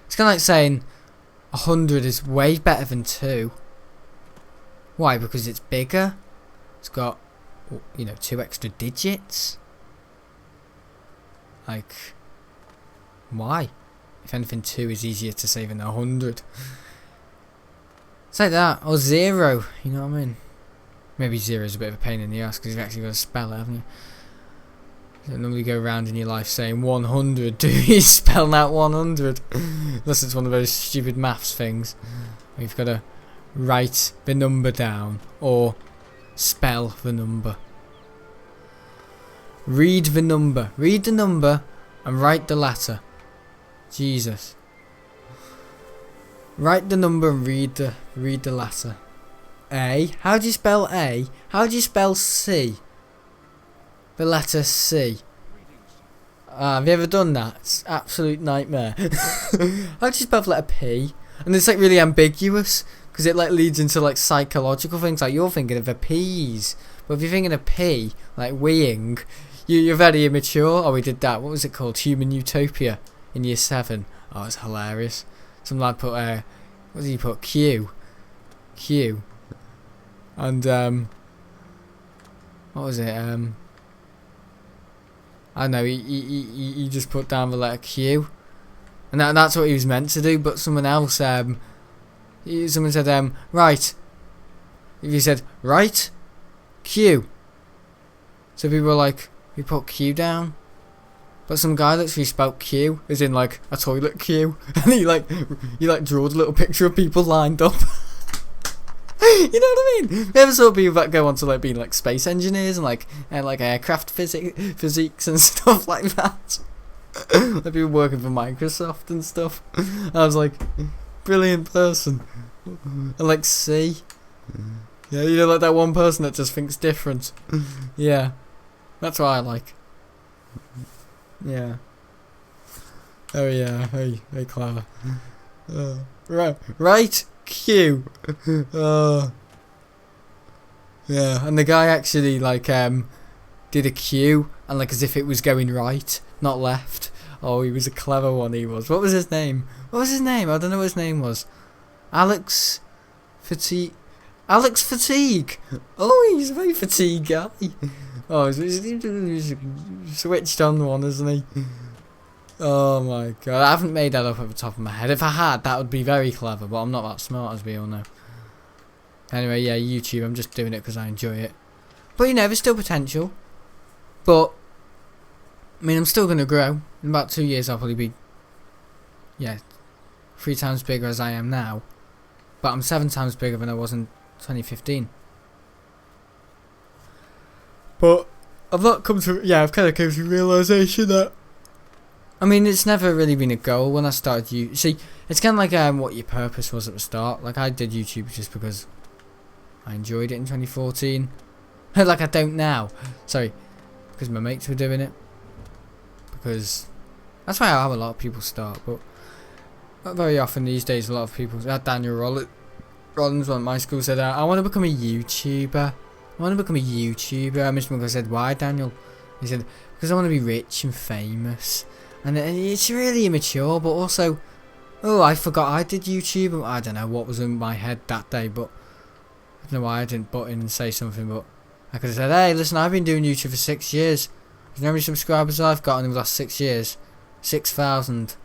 It's kind of like saying 100 is way better than 2. Why? Because it's bigger. It's got, 2 extra digits. Like, why? If anything, 2 is easier to say than 100. It's like that. Or 0, you know what I mean? Maybe 0 is a bit of a pain in the ass because you've actually got to spell it, haven't you? You don't normally go around in your life saying 100. Do you spell out 100? Unless it's one of those stupid maths things. You've got to write the number down or spell the number. Read the number. Read the number and write the letter. Jesus. Write the number and read the letter. A. How do you spell A? How do you spell C? The letter C. Have you ever done that? It's an absolute nightmare. How do you spell the letter P? And it's like really ambiguous because it like leads into like psychological things. Like you're thinking of a P's, but if you're thinking of P, like weeing, you're very immature. Oh, we did that. What was it called? Human Utopia in year 7. Oh, it's hilarious. Some lad put what did he put? Q. And what was it? I don't know. He just put down the letter Q, and that's what he was meant to do. But someone else, someone said right. He said right, Q. So people were like, he put Q down. But some guy literally spelt Q as in like a toilet queue, and he drawed a little picture of people lined up. You know what I mean? You ever saw people that go on to like being like space engineers and like aircraft physics and stuff like that? Like people working for Microsoft and stuff. I was like, brilliant person. And like C. Yeah, like that one person that just thinks different. Yeah, that's what I like. Yeah. Oh yeah. Hey, clever. Right. Q. Yeah, and the guy actually like did a Q and like as if it was going right, not left. Oh, he was a clever one. He was. What was his name? I don't know what his name was. Alex Fatigue. Oh, he's a very fatigue guy. Oh, he's switched on one, isn't he? Oh my god, I haven't made that up at the top of my head. If I had, that would be very clever, but I'm not that smart, as we all know. Anyway, yeah, YouTube, I'm just doing it because I enjoy it. But there's still potential. But, I mean, I'm still going to grow. In about 2 years, I'll probably be, 3 times bigger as I am now. But I'm 7 times bigger than I was in 2015. But I've not come to, I've kind of come to the realisation that, I mean, it's never really been a goal when I started YouTube. See, it's kind of like what your purpose was at the start. Like, I did YouTube just because I enjoyed it in 2014. Like, I don't now. Sorry. Because my mates were doing it. Because that's why how a lot of people start. But not very often these days, a lot of people, Daniel Rollins, one at my school, said, I want to become a YouTuber. I missed him because I said, why, Daniel? He said, because I want to be rich and famous. And it's really immature, but also, I forgot I did YouTube. I don't know what was in my head that day, but I don't know why I didn't butt in and say something, but I could have said, hey, listen, I've been doing YouTube for 6 years. You know how many subscribers I've got in the last 6 years? 6,000.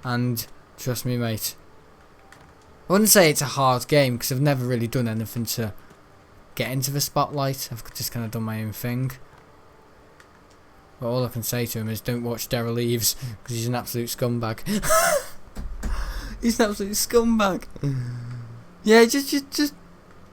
And trust me, mate, I wouldn't say it's a hard game, because I've never really done anything to get into the spotlight. I've just kind of done my own thing. But all I can say to him is don't watch Daryl Eves because he's an absolute scumbag. He's an absolute scumbag. Yeah, just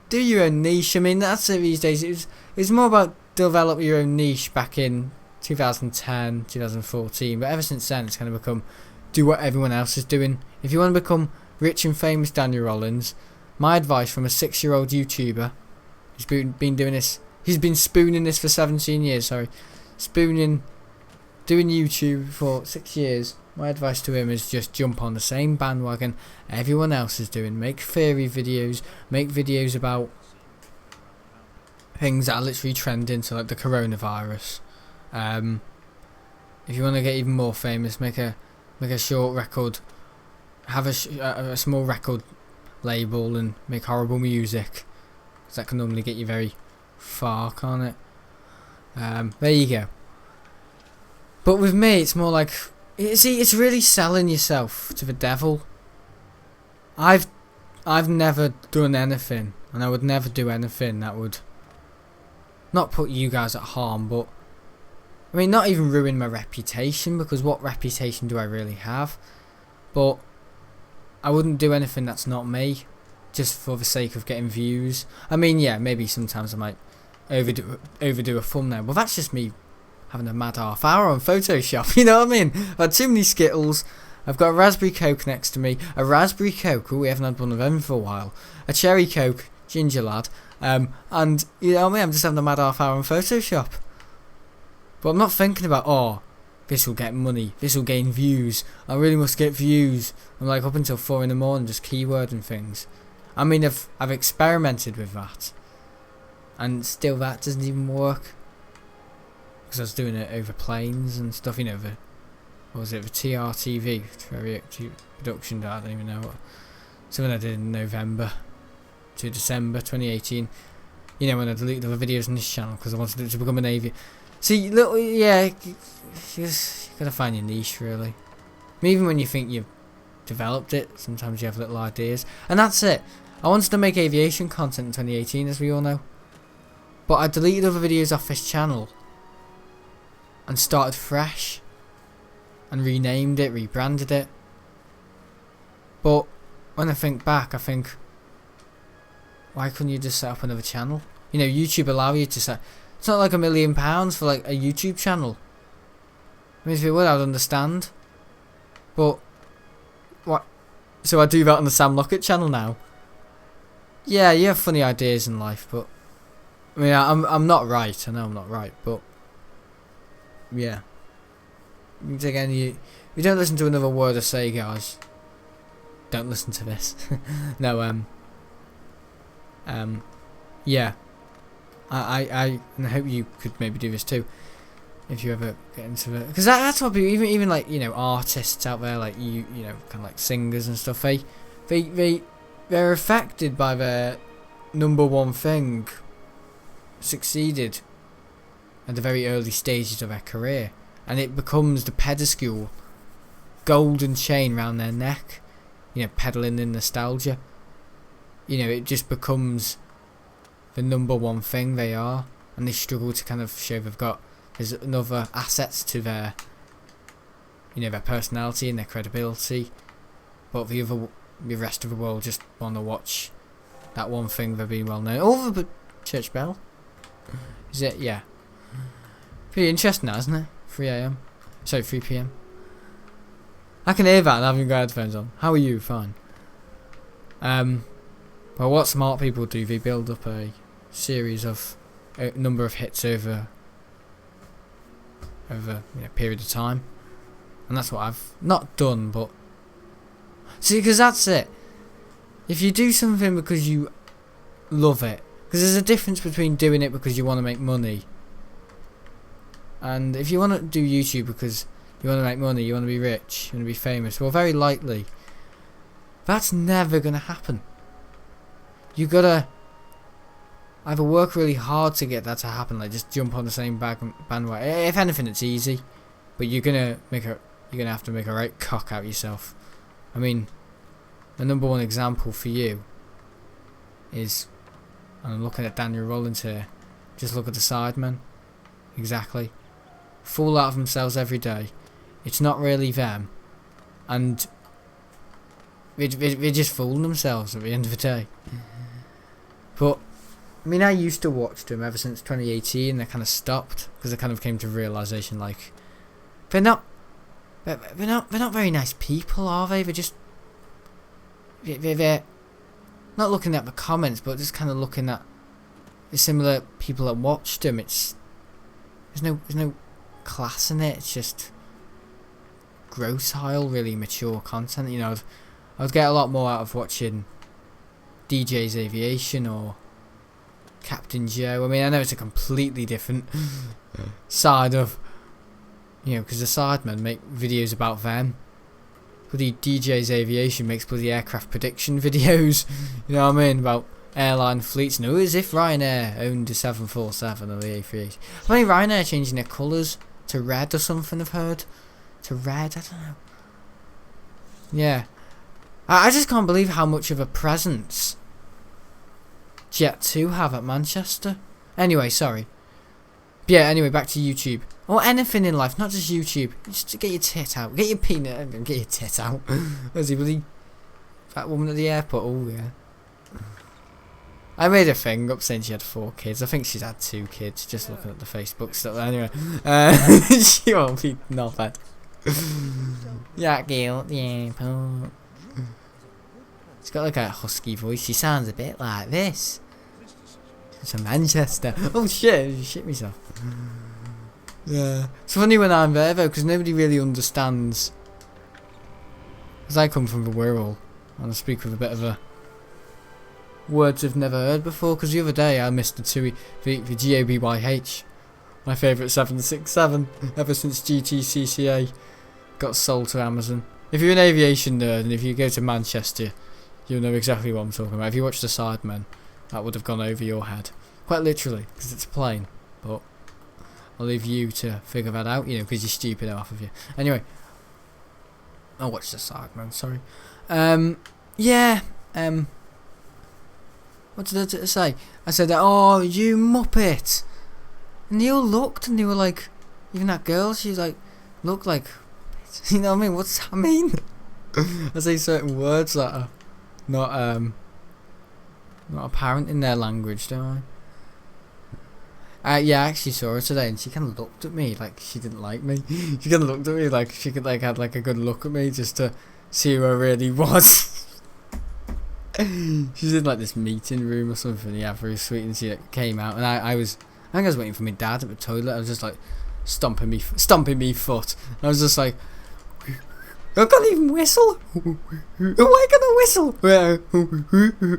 do your own niche. I mean, that's it these days. It's more about develop your own niche back in 2010, 2014. But ever since then, it's kind of become do what everyone else is doing. If you want to become rich and famous, Daniel Rollins, my advice from a 6-year-old YouTuber who's been doing this, he's been spooning this for 17 years, doing YouTube for 6 years, My advice to him is just jump on the same bandwagon everyone else is doing. Make theory videos, make videos about things that are literally trending, so like the coronavirus. If you want to get even more famous, make a short record, have a small record label and make horrible music, because that can normally get you very far, can't it? There you go. But with me, it's more like, see, it's really selling yourself to the devil. I've never done anything, and I would never do anything that would not put you guys at harm, but I mean, not even ruin my reputation, because what reputation do I really have? But I wouldn't do anything that's not me, just for the sake of getting views. I mean, yeah, maybe sometimes I might overdo a thumbnail, but that's just me having a mad half hour on Photoshop, you know what I mean? I've had too many Skittles, I've got a Raspberry Coke next to me, a Raspberry Coke, we haven't had one of them for a while, a Cherry Coke, ginger lad, and, you know what I mean, I'm just having a mad half hour on Photoshop. But I'm not thinking about, oh, this will get money, this will gain views, I really must get views. I'm like up until 4 in the morning just keywording things. I mean, I've experimented with that, and still that doesn't even work. Because I was doing it over planes and stuff, you know, what was it, the TRTV, Terraria production, I don't even know what, something I did in November to December 2018, you know, when I deleted the videos on this channel because I wanted it to become an avian. See, little, yeah, you gotta find your niche, really. Even when you think you've developed it, sometimes you have little ideas, and that's it. I wanted to make aviation content in 2018, as we all know, but I deleted other videos off this channel and started fresh and renamed it, rebranded it. But when I think back, I think, why couldn't you just set up another channel? You know, YouTube allow you to set, it's not like £1 million for like a YouTube channel. I mean, if it would, I'd understand. But what? So I do that on the Sam Lockett channel now. Yeah, you have funny ideas in life, but I mean, I'm not right. I know I'm not right, but yeah. Again, you don't listen to another word I say, guys. Don't listen to this. No, yeah. I hope you could maybe do this too, if you ever get into it, because that's what people, even like, you know, artists out there, like you know, kind of like singers and stuff, they're affected by their number one thing succeeded at the very early stages of their career, and it becomes the pedestal, golden chain round their neck, you know, peddling in nostalgia. You know, it just becomes the number one thing they are, and they struggle to kind of show there's another assets to their, you know, their personality and their credibility, but the rest of the world just want to watch that one thing they're being well known. Oh, the church bell. Is it? Yeah. Pretty interesting now, isn't it? 3 AM. Sorry, 3 PM. I can hear that and having got headphones on. How are you? Fine. Well, what smart people do, they build up a series of a number of hits over you know, a period of time, and that's what I've not done. But see, because that's it. If you do something because you love it, because there's a difference between doing it because you want to make money, and if you want to do YouTube because you want to make money, you want to be rich, you want to be famous, well, very likely that's never going to happen. You gotta either work really hard to get that to happen, like just jump on the same bandwagon. If anything, it's easy, but you're gonna have to make a right cock out yourself. I mean, the number one example for you is, and I'm looking at Daniel Rollins here, just look at the Sidemen. Exactly. Fool out of themselves every day. It's not really them, and they're just fooling themselves at the end of the day. But I mean, I used to watch them ever since 2018. They kind of stopped because I kind of came to realization, like, they're not very nice people, are they? They're not looking at the comments, but just kind of looking at the similar people that watched them. There's no class in it. It's just gross-style, really mature content. You know, I'd get a lot more out of watching DJ's Aviation or Captain Joe. I mean, I know it's a completely different side of, you know, because the Sidemen make videos about them. Bloody DJ's Aviation makes bloody aircraft prediction videos. You know what I mean? About airline fleets. No, as if Ryanair owned the 747 or the A380. I mean, Ryanair changing their colours to red or something, I've heard. To red, I don't know. Yeah. I just can't believe how much of a presence Jet 2 have at Manchester. Anyway, sorry. But yeah, anyway, back to YouTube. Or anything in life, not just YouTube. Just to get your tit out. Get your peanut and get your tit out. Was he really... That woman at the airport? Oh, yeah. I made a thing up saying she had 4 kids. I think she's had 2 kids, just looking at the Facebook stuff. Anyway, she won't be nothing. Yeah, girl. Yeah, Paul. She's got like a husky voice. She sounds a bit like this. It's from Manchester. Oh shit, I shit myself. Yeah. It's funny when I'm there though, because nobody really understands. Because I come from the world, and I speak with a bit of a words I've never heard before. Because the other day I missed the GOBYH, my favourite 767, ever since GTCCA got sold to Amazon. If you're an aviation nerd and if you go to Manchester, you'll know exactly what I'm talking about. If you watch the Sidemen, that would have gone over your head. Quite literally, because it's a plane. But I'll leave you to figure that out, you know, because you're stupid, half of you. Anyway, I'll watch the Sidemen, sorry. Yeah, what did I say? I said, oh, you muppet. And they all looked and they were like, even that girl, she like, looked like, you know what I mean? What's that mean? I say certain words that are not apparent in their language, don't I? Yeah, I actually saw her today and she kind of looked at me like she didn't like me. She kind of looked at me like she could like had like a good look at me just to see who I really was. She's in like this meeting room or something, yeah, very sweet, and she like, came out and I think I was waiting for my dad at the toilet. I was just like stomping me foot. I was just like, I can't even whistle. Why can't I whistle?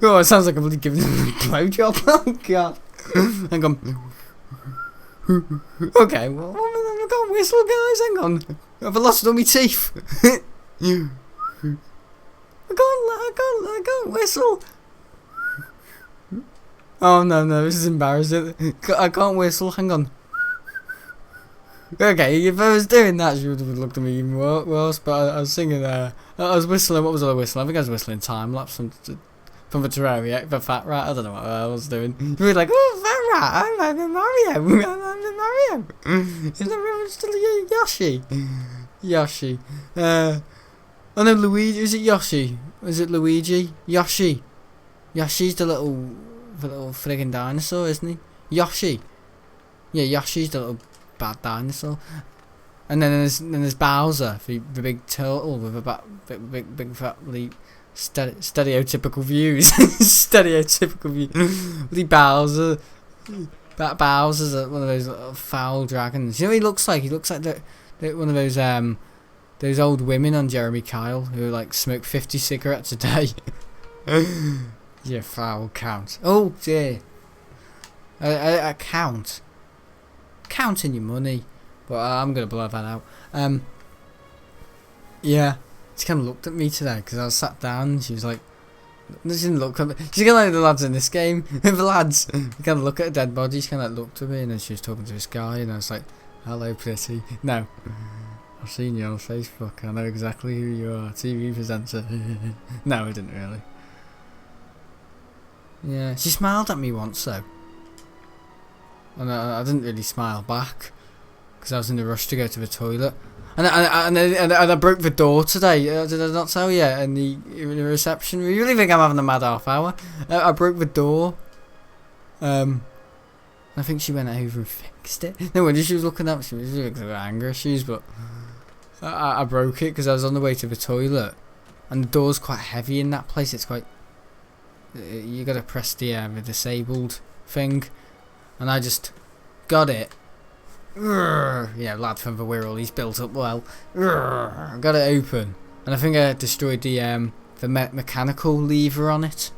Oh, it sounds like I'm really giving him a blowjob. Oh god. Hang on. Okay, well, I can't whistle, guys. Hang on. Have I lost all my teeth? I can't whistle. Oh no, this is embarrassing. I can't whistle. Hang on. Okay, if I was doing that, she would have looked at me even worse. But I was singing. I was whistling. What was I whistling? I think I was whistling Time Lapse from the Terraria, the Fat Rat. I don't know what I was doing. You were like, oh, Fat Rat, I'm like Mario. I'm the Mario. Is the reference to Yoshi? Yoshi. Oh no, Luigi. Is it Yoshi? Is it Luigi? Yoshi. Yoshi's the little friggin' dinosaur, isn't he? Yoshi. Yeah, Yoshi's the little bad dinosaur. And then there's Bowser, the big turtle with a big fat stereotypical views. Stereotypical views. The Bowser. Bowser's one of those little foul dragons. You know what he looks like? He looks like one of those old women on Jeremy Kyle who like smoke 50 cigarettes a day. Yeah, foul count. Oh dear. I count. Counting your money. But I'm gonna blur that out. Yeah. She kind of looked at me today because I was sat down and she was like, she didn't look at me. She's kind of like the lads in this game. The lads. You kind of look at a dead body. She kind of like looked at me and then she was talking to this guy and I was like, hello pretty. No. I've seen you on Facebook. I know exactly who you are. TV presenter. No, I didn't really. Yeah, she smiled at me once though. And I didn't really smile back because I was in a rush to go to the toilet. And I broke the door today. Did I not tell you? In the reception. You really think I'm having a mad half hour? I broke the door. I think she went over and fixed it. No, when she was looking up, she was like anger issues, but I broke it because I was on the way to the toilet, and the door's quite heavy in that place. It's quite. You gotta press the disabled thing, and I just got it, Yeah, lad from the Wirral, he's built up well. I got it open, and I think I destroyed the mechanical lever on it.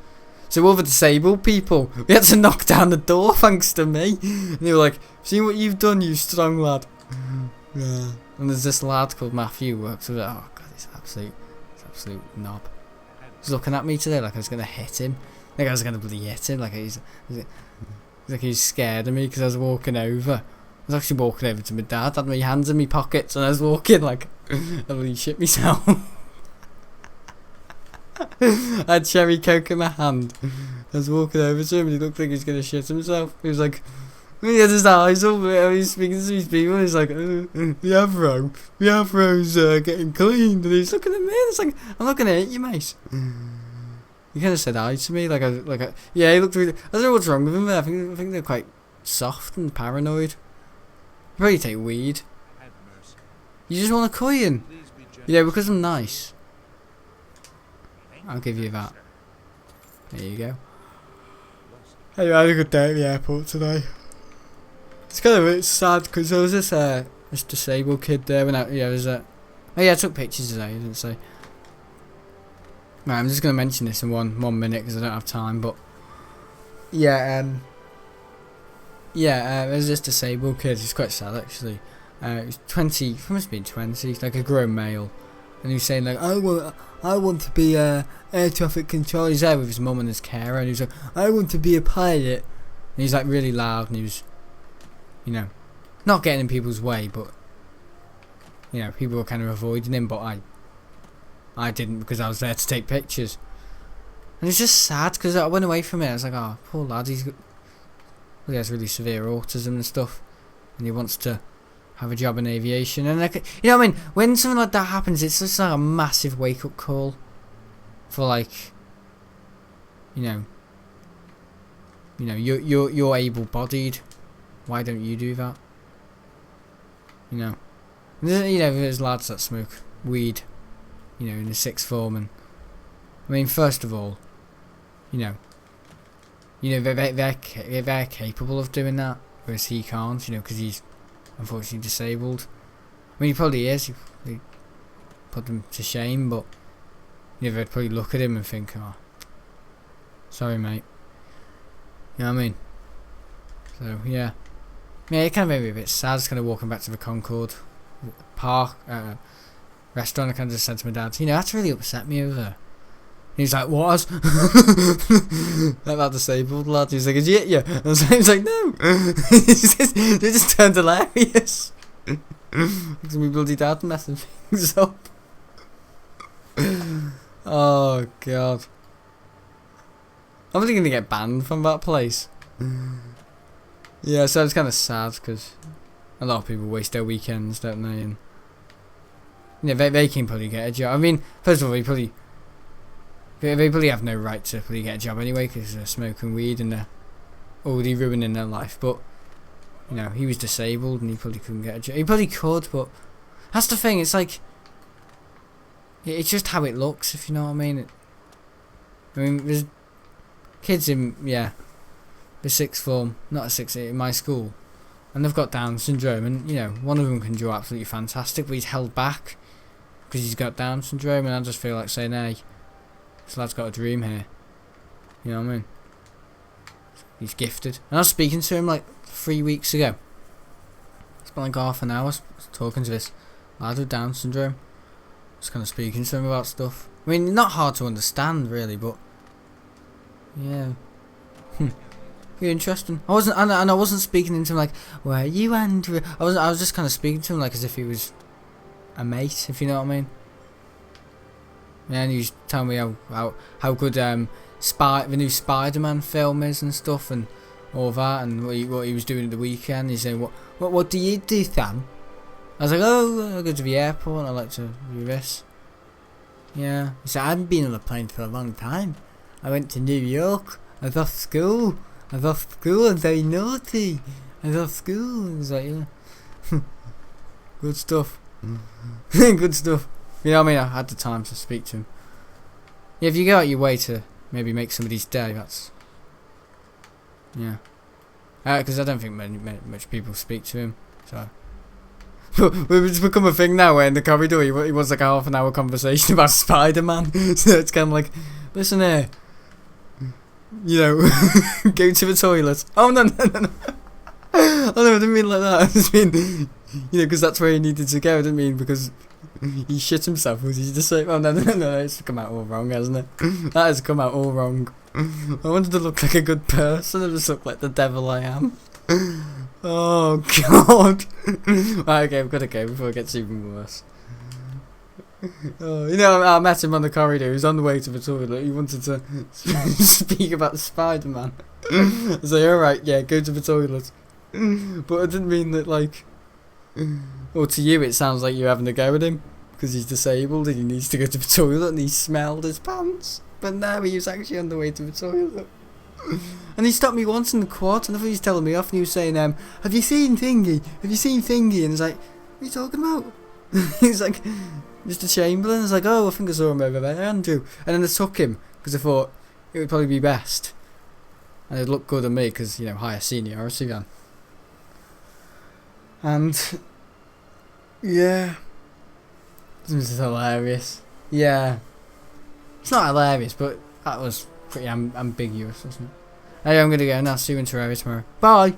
So all the disabled people, we had to knock down the door thanks to me. And they were like, "See what you've done, you strong lad." Yeah. And there's this lad called Matthew who works with it. Oh god, he's absolute knob. He's looking at me today like I was gonna hit him. Like I was gonna bloody hit him. Like he's scared of me because I was walking over. I was actually walking over to my dad. Had my hands in my pockets and I was walking like I really shit myself. I had cherry coke in my hand. I was walking over to him and he looked like he was going to shit himself. He was like, he had his eyes over, he was speaking to these people and he's like, the Afro's getting cleaned. And he's looking at me and it's like, I'm not going to hit you, mate. He kind of said hi to me, yeah, he looked really, I don't know what's wrong with him, but I think they're quite soft and paranoid. Probably take weed. You just want a coin? Yeah, because I'm nice. I'll give you that. There you go. Hey, I had a good day at the airport today. It's kind of a bit sad because there was this disabled kid there when I took pictures today, I didn't say. Right, I'm just going to mention this in one minute because I don't have time, but there's this disabled kid. He's quite sad actually. He's 20, he must be 20, like a grown male, and he was saying like, I want to be air traffic controller. He's there with his mum and his carer, and he was like, I want to be a pilot. And he's like really loud, and he was, not getting in people's way, but people were kind of avoiding him, but I didn't because I was there to take pictures. And it's just sad because I went away from it. I was like, oh, poor lad, he has really severe autism and stuff, and he wants to have a job in aviation. And when something like that happens, it's just like a massive wake up call for you're able bodied. Why don't you do that? There's lads that smoke weed, in the sixth form, and first of all, they're capable of doing that, whereas he can't, because he's unfortunately disabled. He probably is. He put them to shame, but they'd probably look at him and think, "Oh, sorry, mate." You know what I mean? So yeah, it kind of made me a bit sad. Just kind of walking back to the Concord Park restaurant. I kind of just said to my dad, "That's really upset me over there." He's like, "What?" Like that disabled lad. He's like, "Is he hit you?" And he's like, "No." They just turned hilarious. Because my bloody dad messing things up. Oh god. I'm really gonna get banned from that place. Yeah, so it's kind of sad because a lot of people waste their weekends, don't they? And they can probably get a job. First of all, they probably have no right to probably get a job anyway because they're smoking weed and they're already ruining their life. But he was disabled and he probably couldn't get a job. He probably could, but that's the thing. It's like it's just how it looks, if you know what I mean. There's kids in the sixth form, not a sixth, in my school, and they've got Down syndrome, and one of them can draw absolutely fantastic, but he's held back because he's got Down syndrome, and I just feel like saying, hey, this lad's got a dream here. You know what I mean? He's gifted. And I was speaking to him 3 weeks ago. Spent half an hour talking to this lad with Down syndrome. Just kind of speaking to him about stuff. Not hard to understand really, but yeah. Very interesting. I wasn't speaking to him like, "Where are you, Andrew?" I was just kind of speaking to him as if he was a mate, if you know what I mean. Yeah, and he was telling me how good the new Spider-Man film is and stuff and all that, and what he was doing at the weekend. He's saying, what do you do, Sam? I was like, I go to the airport and I like to do this. Yeah. He said, I haven't been on a plane for a long time. I went to New York. I was off school. I'm very naughty. I was off school. And he's like, yeah. Good stuff. Good stuff. You know what I mean? I had the time to speak to him. Yeah, if you go out your way to maybe make somebody's day, that's... Yeah. Because I don't think much people speak to him. So. It's become a thing now where in the corridor he wants like a half an hour conversation about Spider-Man. So it's kind of like, listen here, you know, go to the toilet. Oh no. Oh no, I didn't mean like that. I just mean, you know, because that's where he needed to go. I didn't mean because he shit himself. Was he just say, oh no, it's come out all wrong, hasn't it? That has come out all wrong. I wanted to look like a good person. I just look like the devil I am. Oh God. Right, okay, I've got to go before it gets even worse. Oh, you know, I met him on the corridor. He was on the way to the toilet. He wanted to speak about Spider-Man. I say, alright, yeah, go to the toilet. But I didn't mean that, like, or to you it sounds like you're having a go at him because he's disabled and he needs to go to the toilet and he smelled his pants. But now he was actually on the way to the toilet. And he stopped me once in the quad and I thought he was telling me off and he was saying, have you seen Thingy? Have you seen Thingy? And I was like, what are you talking about? He's like, Mr. Chamberlain. I was like, oh, I think I saw him over there, Andrew. And then I took him because I thought it would probably be best. And it'd look good on me because, you know, higher seniority then. And, yeah. This is hilarious. Yeah. It's not hilarious, but that was pretty ambiguous, wasn't it? Hey, I'm gonna go now. See you in Terraria tomorrow. Bye!